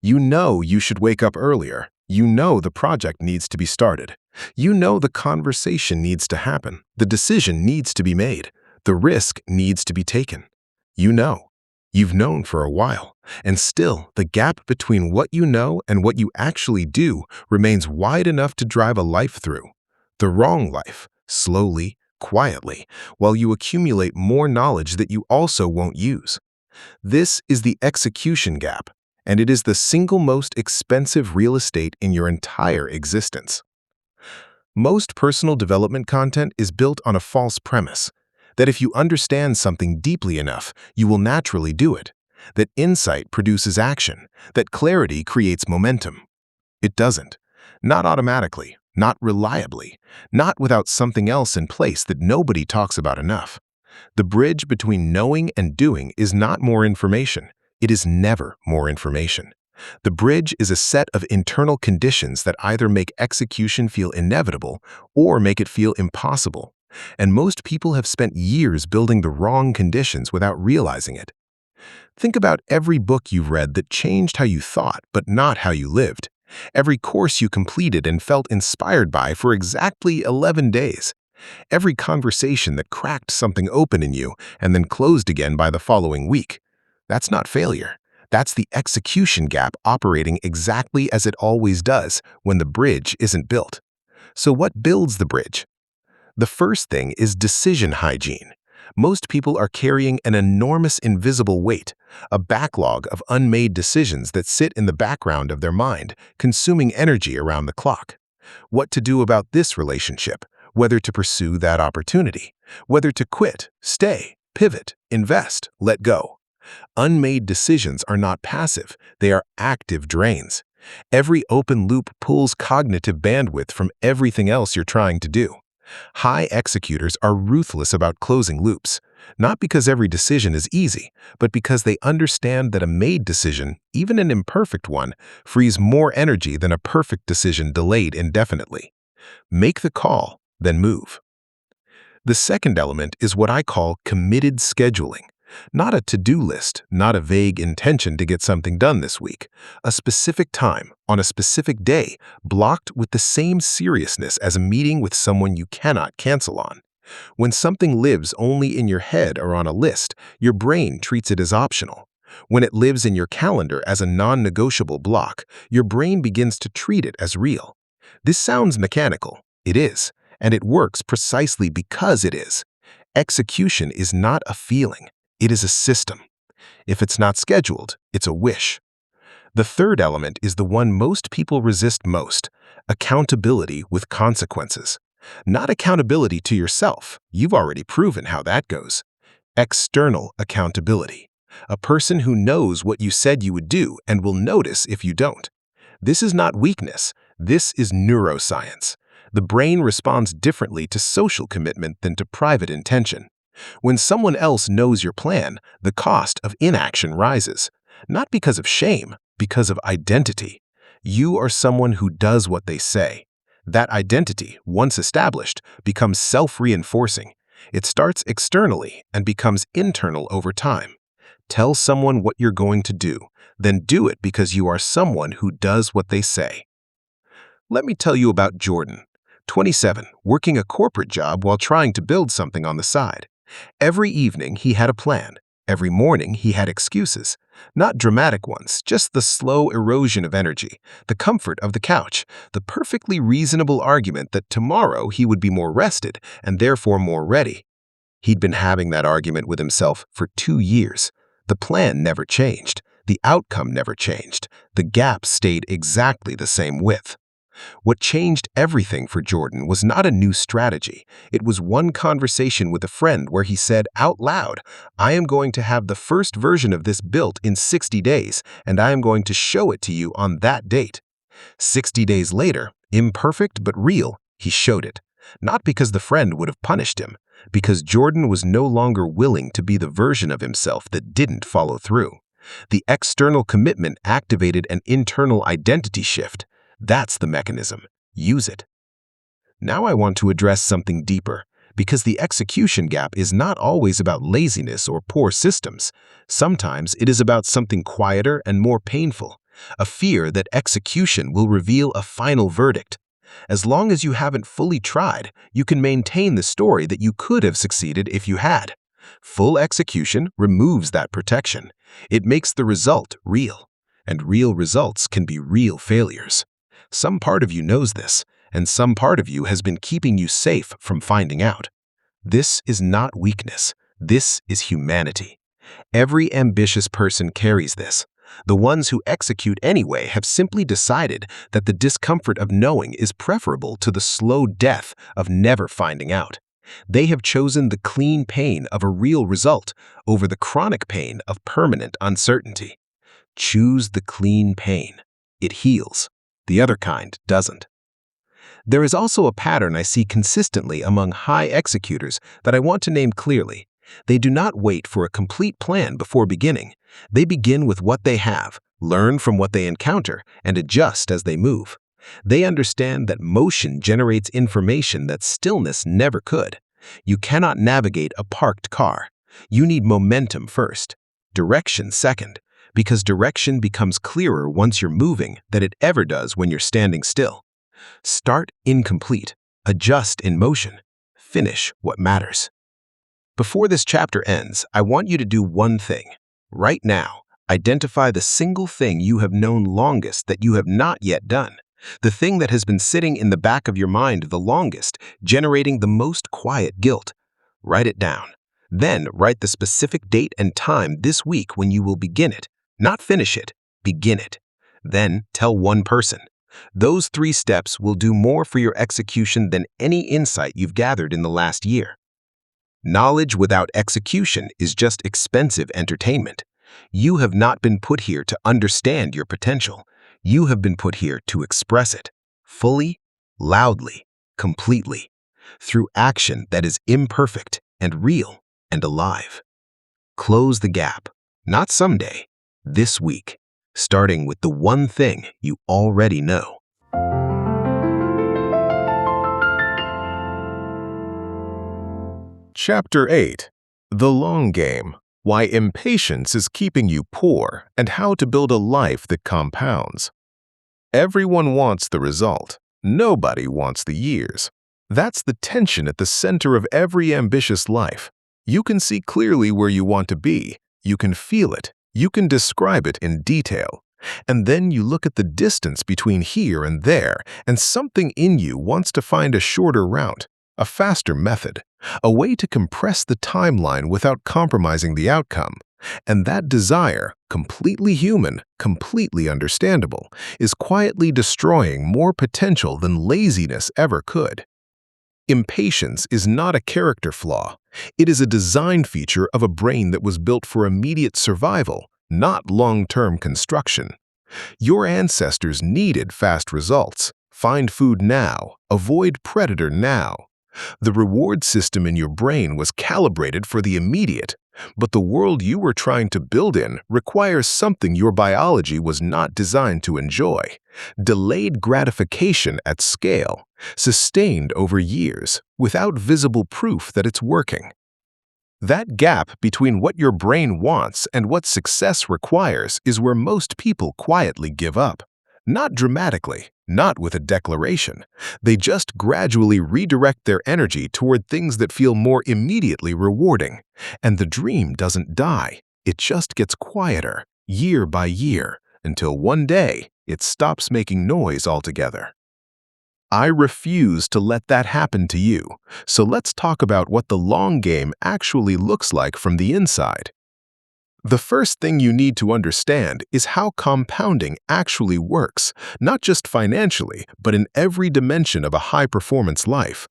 Speaker 2: You know you should wake up earlier. You know the project needs to be started. You know the conversation needs to happen. The decision needs to be made. The risk needs to be taken. You know. You've known for a while, and still the gap between what you know and what you actually do remains wide enough to drive a life through. The wrong life, slowly, quietly, while you accumulate more knowledge that you also won't use. This is the execution gap, and it is the single most expensive real estate in your entire existence. Most personal development content is built on a false premise: that if you understand something deeply enough, you will naturally do it, that insight produces action, that clarity creates momentum. It doesn't. Not automatically, not reliably, not without something else in place that nobody talks about enough. The bridge between knowing and doing is not more information. It is never more information. The bridge is a set of internal conditions that either make execution feel inevitable or make it feel impossible. And most people have spent years building the wrong conditions without realizing it. Think about every book you've read that changed how you thought, but not how you lived. Every course you completed and felt inspired by for exactly 11 days. Every conversation that cracked something open in you and then closed again by the following week. That's not failure. That's the execution gap operating exactly as it always does when the bridge isn't built. So what builds the bridge? The first thing is decision hygiene. Most people are carrying an enormous invisible weight, a backlog of unmade decisions that sit in the background of their mind, consuming energy around the clock. What to do about this relationship, whether to pursue that opportunity, whether to quit, stay, pivot, invest, let go. Unmade decisions are not passive, they are active drains. Every open loop pulls cognitive bandwidth from everything else you're trying to do. High executors are ruthless about closing loops, not because every decision is easy, but because they understand that a made decision, even an imperfect one, frees more energy than a perfect decision delayed indefinitely. Make the call, then move. The second element is what I call committed scheduling. Not a to-do list, not a vague intention to get something done this week. A specific time, on a specific day, blocked with the same seriousness as a meeting with someone you cannot cancel on. When something lives only in your head or on a list, your brain treats it as optional. When it lives in your calendar as a non-negotiable block, your brain begins to treat it as real. This sounds mechanical. It is, and it works precisely because it is. Execution is not a feeling. It is a system. If it's not scheduled, it's a wish. The third element is the one most people resist most: accountability with consequences. Not accountability to yourself. You've already proven how that goes. External accountability. A person who knows what you said you would do and will notice if you don't. This is not weakness. This is neuroscience. The brain responds differently to social commitment than to private intention. When someone else knows your plan, the cost of inaction rises. Not because of shame, because of identity. You are someone who does what they say. That identity, once established, becomes self-reinforcing. It starts externally and becomes internal over time. Tell someone what you're going to do, then do it because you are someone who does what they say. Let me tell you about Jordan, 27, working a corporate job while trying to build something on the side. Every evening he had a plan. Every morning he had excuses. Not dramatic ones, just the slow erosion of energy, the comfort of the couch, the perfectly reasonable argument that tomorrow he would be more rested and therefore more ready. He'd been having that argument with himself for 2 years. The plan never changed. The outcome never changed. The gap stayed exactly the same width. What changed everything for Jordan was not a new strategy. It was one conversation with a friend where he said out loud, "I am going to have the first version of this built in 60 days, and I am going to show it to you on that date." 60 days later, imperfect but real, he showed it. Not because the friend would have punished him, because Jordan was no longer willing to be the version of himself that didn't follow through. The external commitment activated an internal identity shift. That's the mechanism. Use it. Now I want to address something deeper, because the execution gap is not always about laziness or poor systems. Sometimes it is about something quieter and more painful, a fear that execution will reveal a final verdict. As long as you haven't fully tried, you can maintain the story that you could have succeeded if you had. Full execution removes that protection. It makes the result real, and real results can be real failures. Some part of you knows this, and some part of you has been keeping you safe from finding out. This is not weakness. This is humanity. Every ambitious person carries this. The ones who execute anyway have simply decided that the discomfort of knowing is preferable to the slow death of never finding out. They have chosen the clean pain of a real result over the chronic pain of permanent uncertainty. Choose the clean pain. It heals. The other kind doesn't. There is also a pattern I see consistently among high executors that I want to name clearly. They do not wait for a complete plan before beginning. They begin with what they have, learn from what they encounter, and adjust as they move. They understand that motion generates information that stillness never could. You cannot navigate a parked car. You need momentum first, direction second, because direction becomes clearer once you're moving than it ever does when you're standing still. Start incomplete, adjust in motion, finish what matters. Before this chapter ends, I want you to do one thing.
Speaker 3: Right now, identify the single thing you have known longest that you have not yet done. The thing that has been sitting in the back of your mind the longest, generating the most quiet guilt. Write it down. Then write the specific date and time this week when you will begin it. Not finish it, begin it. Then tell one person. Those 3 steps will do more for your execution than any insight you've gathered in the last year. Knowledge without execution is just expensive entertainment. You have not been put here to understand your potential. You have been put here to express it, fully, loudly, completely, through action that is imperfect and real and alive. Close the gap, not someday, this week, starting with the one thing you already know.
Speaker 2: Chapter 8. The Long Game. Why Impatience is Keeping You Poor and How to Build a Life that Compounds. Everyone wants the result. Nobody wants the years. That's the tension at the center of every ambitious life. You can see clearly where you want to be. You can feel it. You can describe it in detail. And then you look at the distance between here and there, and something in you wants to find a shorter route, a faster method, a way to compress the timeline without compromising the outcome. And that desire, completely human, completely understandable, is quietly destroying more potential than laziness ever could. Impatience is not a character flaw. It is a design feature of a brain that was built for immediate survival, not long-term construction. Your ancestors needed fast results. Find food now. Avoid predator now. The reward system in your brain was calibrated for the immediate, but the world you were trying to build in requires something your biology was not designed to enjoy. Delayed gratification at scale, sustained over years, without visible proof that it's working. That gap between what your brain wants and what success requires is where most people quietly give up. Not dramatically, not with a declaration. They just gradually redirect their energy toward things that feel more immediately rewarding. And the dream doesn't die. It just gets quieter, year by year, until one day it stops making noise altogether. I refuse to let that happen to you, so let's talk about what the long game actually looks like from the inside. The first thing you need to understand is how compounding actually works, not just financially, but in every dimension of a high-performance life.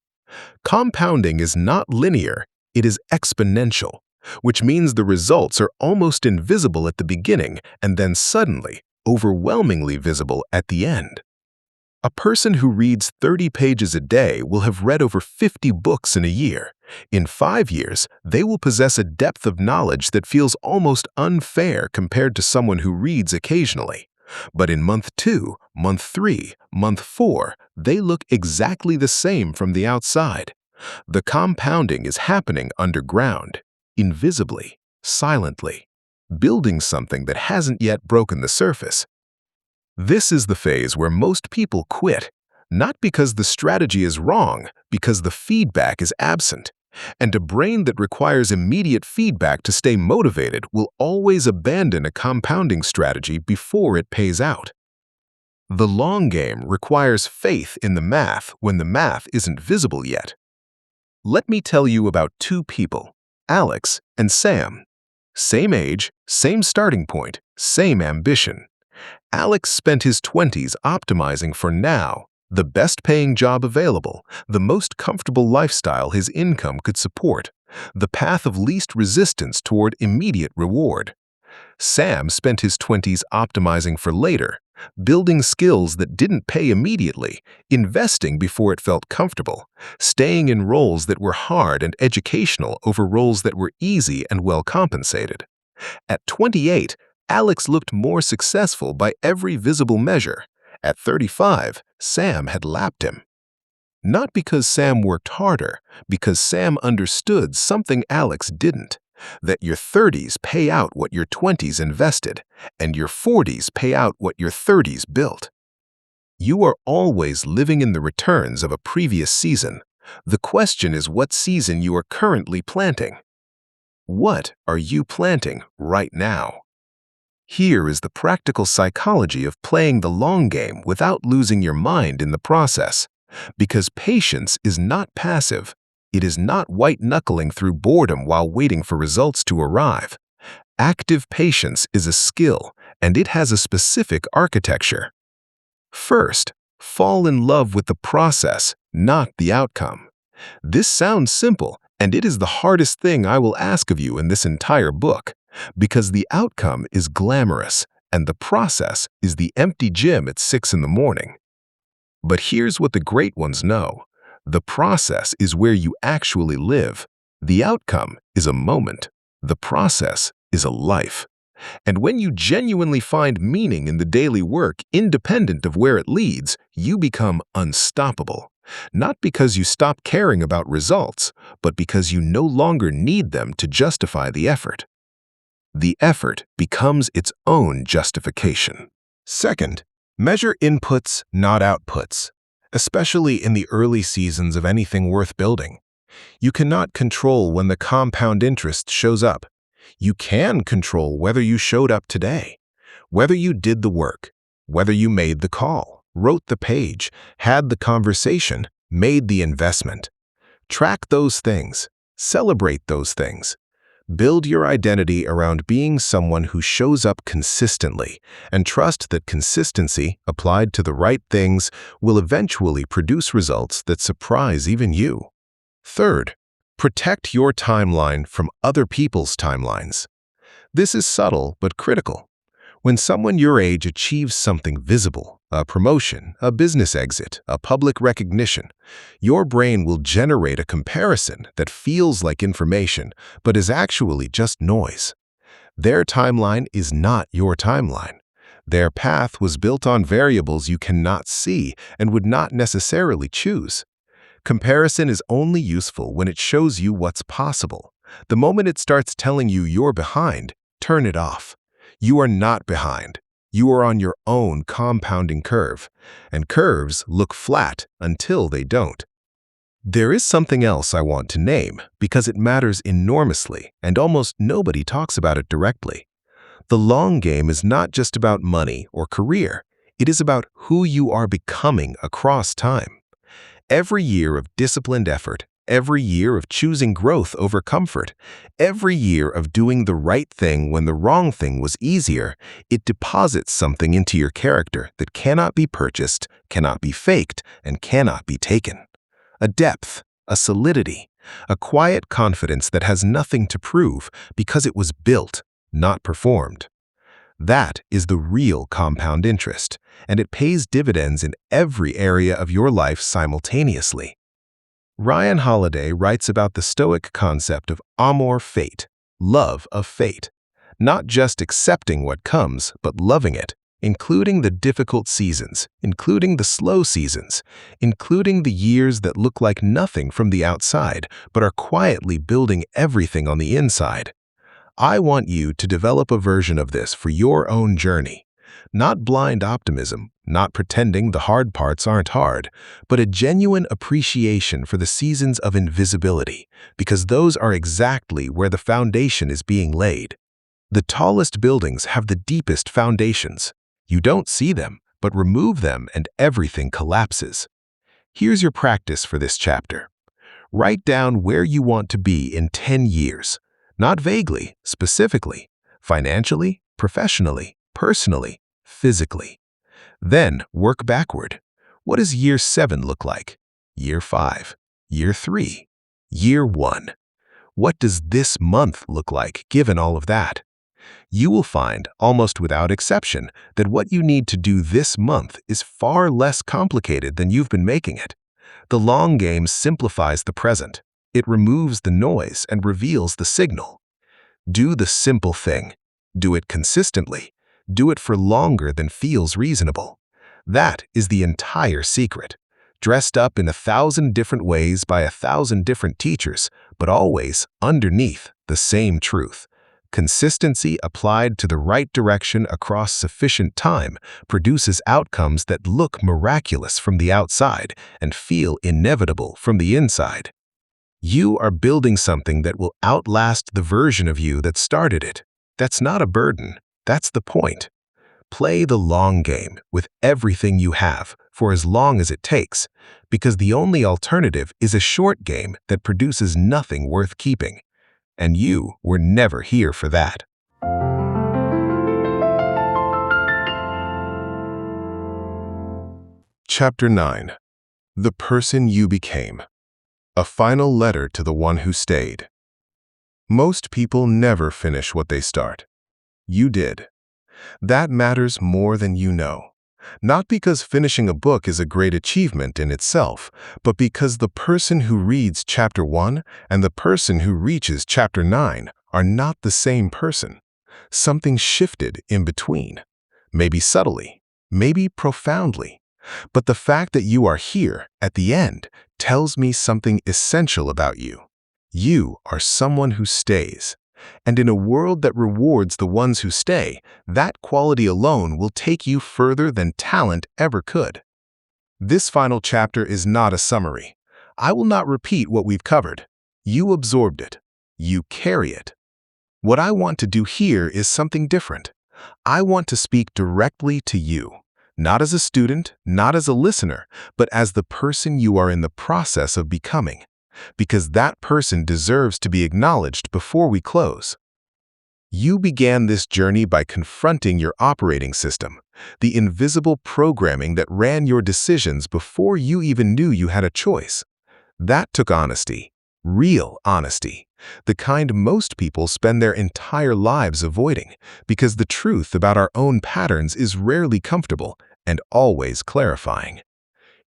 Speaker 2: Compounding is not linear, it is exponential, which means the results are almost invisible at the beginning and then suddenly, overwhelmingly visible at the end. A person who reads 30 pages a day will have read over 50 books in a year. In 5 years, they will possess a depth of knowledge that feels almost unfair compared to someone who reads occasionally. But in month 2, month 3, month 4, they look exactly the same from the outside. The compounding is happening underground, invisibly, silently, building something that hasn't yet broken the surface. This is the phase where most people quit, not because the strategy is wrong, because the feedback is absent. And a brain that requires immediate feedback to stay motivated will always abandon a compounding strategy before it pays out. The long game requires faith in the math when the math isn't visible yet. Let me tell you about 2 people, Alex and Sam. Same age, same starting point, same ambition. Alex spent his 20s optimizing for now, the best-paying job available, the most comfortable lifestyle his income could support, the path of least resistance toward immediate reward. Sam spent his 20s optimizing for later, building skills that didn't pay immediately, investing before it felt comfortable, staying in roles that were hard and educational over roles that were easy and well compensated. At 28, Alex looked more successful by every visible measure. At 35, Sam had lapped him. Not because Sam worked harder, because Sam understood something Alex didn't, that your 30s pay out what your 20s invested, and your 40s pay out what your 30s built. You are always living in the returns of a previous season. The question is what season you are currently planting. What are you planting right now? Here is the practical psychology of playing the long game without losing your mind in the process. Because patience is not passive. It is not white-knuckling through boredom while waiting for results to arrive. Active patience is a skill, and it has a specific architecture. First, fall in love with the process, not the outcome. This sounds simple, and it is the hardest thing I will ask of you in this entire book, because the outcome is glamorous, and the process is the empty gym at 6 in the morning. But here's what the great ones know. The process is where you actually live. The outcome is a moment. The process is a life. And when you genuinely find meaning in the daily work, independent of where it leads, you become unstoppable. Not because you stop caring about results, but because you no longer need them to justify the effort. The effort becomes its own justification. Second, measure inputs, not outputs, especially in the early seasons of anything worth building. You cannot control when the compound interest shows up. You can control whether you showed up today, whether you did the work, whether you made the call, wrote the page, had the conversation, made the investment. Track those things. Celebrate those things. Build your identity around being someone who shows up consistently, and trust that consistency, applied to the right things, will eventually produce results that surprise even you. Third, protect your timeline from other people's timelines. This is subtle but critical. When someone your age achieves something visible, a promotion, a business exit, a public recognition, your brain will generate a comparison that feels like information but is actually just noise. Their timeline is not your timeline. Their path was built on variables you cannot see and would not necessarily choose. Comparison is only useful when it shows you what's possible. The moment it starts telling you you're behind, turn it off. You are not behind. You are on your own compounding curve, and curves look flat until they don't. There is something else I want to name because it matters enormously and almost nobody talks about it directly. The long game is not just about money or career. It is about who you are becoming across time. Every year of disciplined effort, every year of choosing growth over comfort, every year of doing the right thing when the wrong thing was easier, it deposits something into your character that cannot be purchased, cannot be faked, and cannot be taken. A depth, a solidity, a quiet confidence that has nothing to prove because it was built, not performed. That is the real compound interest, and it pays dividends in every area of your life simultaneously. Ryan Holiday writes about the Stoic concept of amor fati, love of fate, not just accepting what comes, but loving it, including the difficult seasons, including the slow seasons, including the years that look like nothing from the outside, but are quietly building everything on the inside. I want you to develop a version of this for your own journey. Not blind optimism, not pretending the hard parts aren't hard, but a genuine appreciation for the seasons of invisibility, because those are exactly where the foundation is being laid. The tallest buildings have the deepest foundations. You don't see them, but remove them and everything collapses. Here's your practice for this chapter. Write down where you want to be in 10 years. Not vaguely, specifically, financially, professionally, personally, physically. Then work backward. What does year 7 look like? Year 5, year 3, year 1. What does this month look like given all of that? You will find, almost without exception, that what you need to do this month is far less complicated than you've been making it. The long game simplifies the present. It removes the noise and reveals the signal. Do the simple thing. Do it consistently. Do it for longer than feels reasonable. That is the entire secret. Dressed up in 1,000 different ways by 1,000 different teachers, but always underneath the same truth. Consistency applied to the right direction across sufficient time produces outcomes that look miraculous from the outside and feel inevitable from the inside. You are building something that will outlast the version of you that started it. That's not a burden. That's the point. Play the long game with everything you have for as long as it takes, because the only alternative is a short game that produces nothing worth keeping. And you were never here for that. Chapter 9. The Person You Became. A Final Letter to the One Who Stayed. Most people never finish what they start. You did. That matters more than you know. Not because finishing a book is a great achievement in itself, but because the person who reads Chapter 1 and the person who reaches Chapter 9 are not the same person. Something shifted in between. Maybe subtly, maybe profoundly. But the fact that you are here at the end tells me something essential about you. You are someone who stays. And in a world that rewards the ones who stay, that quality alone will take you further than talent ever could. This final chapter is not a summary. I will not repeat what we've covered. You absorbed it. You carry it. What I want to do here is something different. I want to speak directly to you. Not as a student, not as a listener, but as the person you are in the process of becoming. Because that person deserves to be acknowledged before we close. You began this journey by confronting your operating system, the invisible programming that ran your decisions before you even knew you had a choice. That took honesty, real honesty, the kind most people spend their entire lives avoiding, because the truth about our own patterns is rarely comfortable and always clarifying.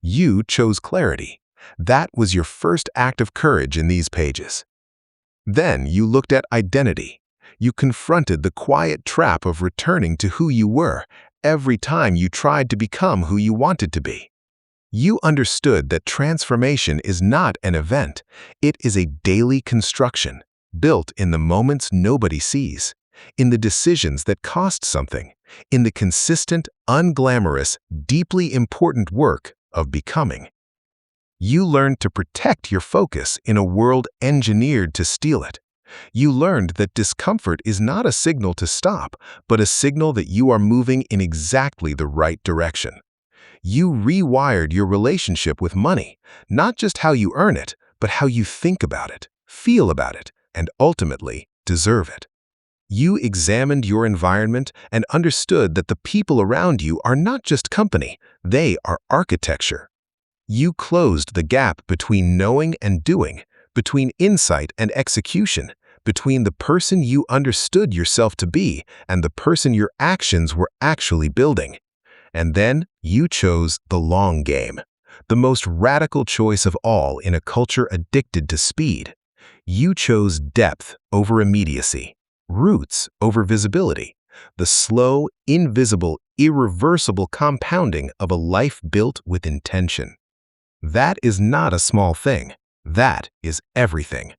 Speaker 2: You chose clarity. That was your first act of courage in these pages. Then you looked at identity. You confronted the quiet trap of returning to who you were every time you tried to become who you wanted to be. You understood that transformation is not an event. It is a daily construction, built in the moments nobody sees, in the decisions that cost something, in the consistent, unglamorous, deeply important work of becoming. You learned to protect your focus in a world engineered to steal it. You learned that discomfort is not a signal to stop, but a signal that you are moving in exactly the right direction. You rewired your relationship with money, not just how you earn it, but how you think about it, feel about it, and ultimately deserve it. You examined your environment and understood that the people around you are not just company, they are architecture. You closed the gap between knowing and doing, between insight and execution, between the person you understood yourself to be and the person your actions were actually building. And then you chose the long game, the most radical choice of all in a culture addicted to speed. You chose depth over immediacy, roots over visibility, the slow, invisible, irreversible compounding of a life built with intention. That is not a small thing. That is everything.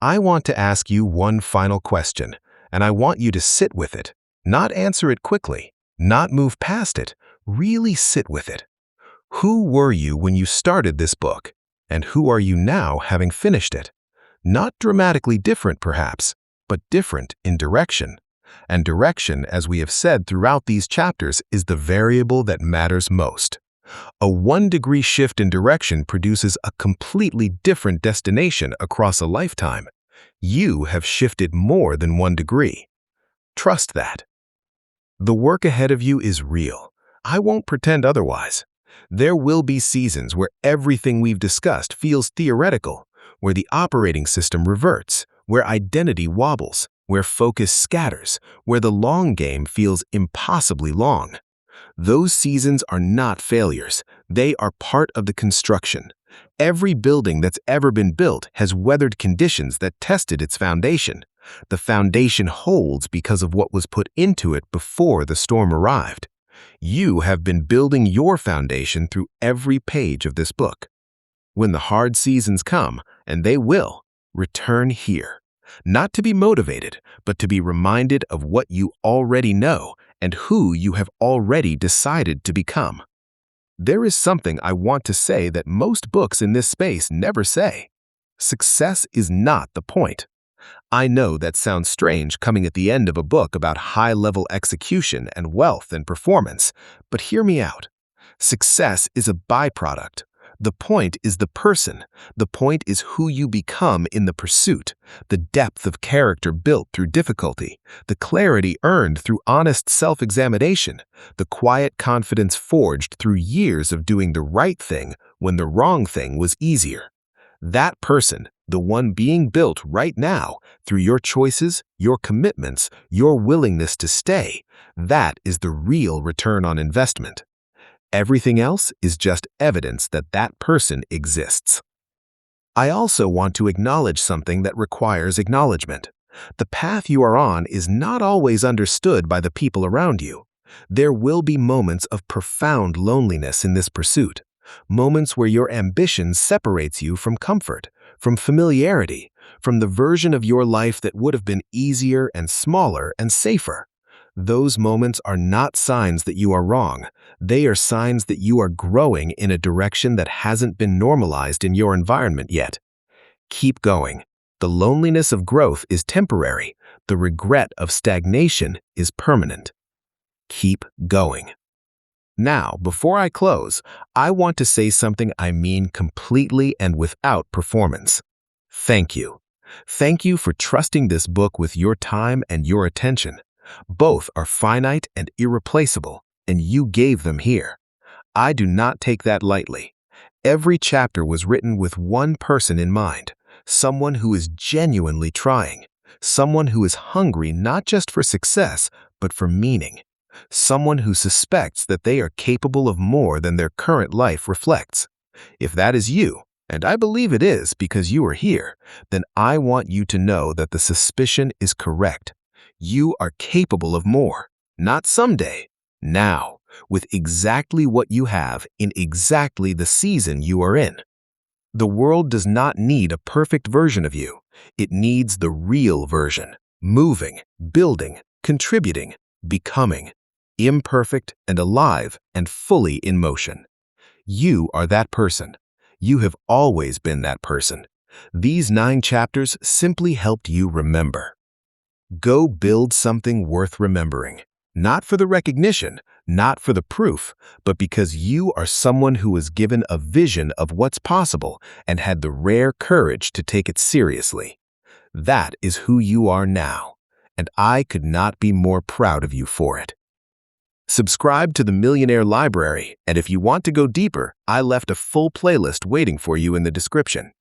Speaker 2: I want to ask you one final question, and I want you to sit with it, not answer it quickly, not move past it, really sit with it. Who were you when you started this book, and who are you now having finished it? Not dramatically different, perhaps, but different in direction. And direction, as we have said throughout these chapters, is the variable that matters most. A 1-degree shift in direction produces a completely different destination across a lifetime. You have shifted more than 1 degree. Trust that. The work ahead of you is real. I won't pretend otherwise. There will be seasons where everything we've discussed feels theoretical, where the operating system reverts, where identity wobbles, where focus scatters, where the long game feels impossibly long. Those seasons are not failures. They are part of the construction. Every building that's ever been built has weathered conditions that tested its foundation. The foundation holds because of what was put into it before the storm arrived. You have been building your foundation through every page of this book. When the hard seasons come, and they will, return here. Not to be motivated, but to be reminded of what you already know and who you have already decided to become. There is something I want to say that most books in this space never say. Success is not the point. I know that sounds strange coming at the end of a book about high-level execution and wealth and performance, but hear me out. Success is a byproduct. The point is the person. The point is who you become in the pursuit, the depth of character built through difficulty, the clarity earned through honest self-examination, the quiet confidence forged through years of doing the right thing when the wrong thing was easier. That person, the one being built right now through your choices, your commitments, your willingness to stay, that is the real return on investment. Everything else is just evidence that that person exists. I also want to acknowledge something that requires acknowledgement. The path you are on is not always understood by the people around you. There will be moments of profound loneliness in this pursuit, moments where your ambition separates you from comfort, from familiarity, from the version of your life that would have been easier and smaller and safer. Those moments are not signs that you are wrong. They are signs that you are growing in a direction that hasn't been normalized in your environment yet. Keep going. The loneliness of growth is temporary. The regret of stagnation is permanent. Keep going. Now, before I close, I want to say something I mean completely and without performance. Thank you. Thank you for trusting this book with your time and your attention. Both are finite and irreplaceable, and you gave them here. I do not take that lightly. Every chapter was written with one person in mind, someone who is genuinely trying, someone who is hungry not just for success, but for meaning, someone who suspects that they are capable of more than their current life reflects. If that is you, and I believe it is because you are here, then I want you to know that the suspicion is correct. You are capable of more, not someday, now, with exactly what you have in exactly the season you are in. The world does not need a perfect version of you. It needs the real version, moving, building, contributing, becoming, imperfect and alive and fully in motion. You are that person. You have always been that person. These 9 chapters simply helped you remember. Go build something worth remembering, not for the recognition, not for the proof, but because you are someone who was given a vision of what's possible and had the rare courage to take it seriously. That is who you are now, and I could not be more proud of you for it. Subscribe to the Millionaire Library, and if you want to go deeper, I left a full playlist waiting for you in the description.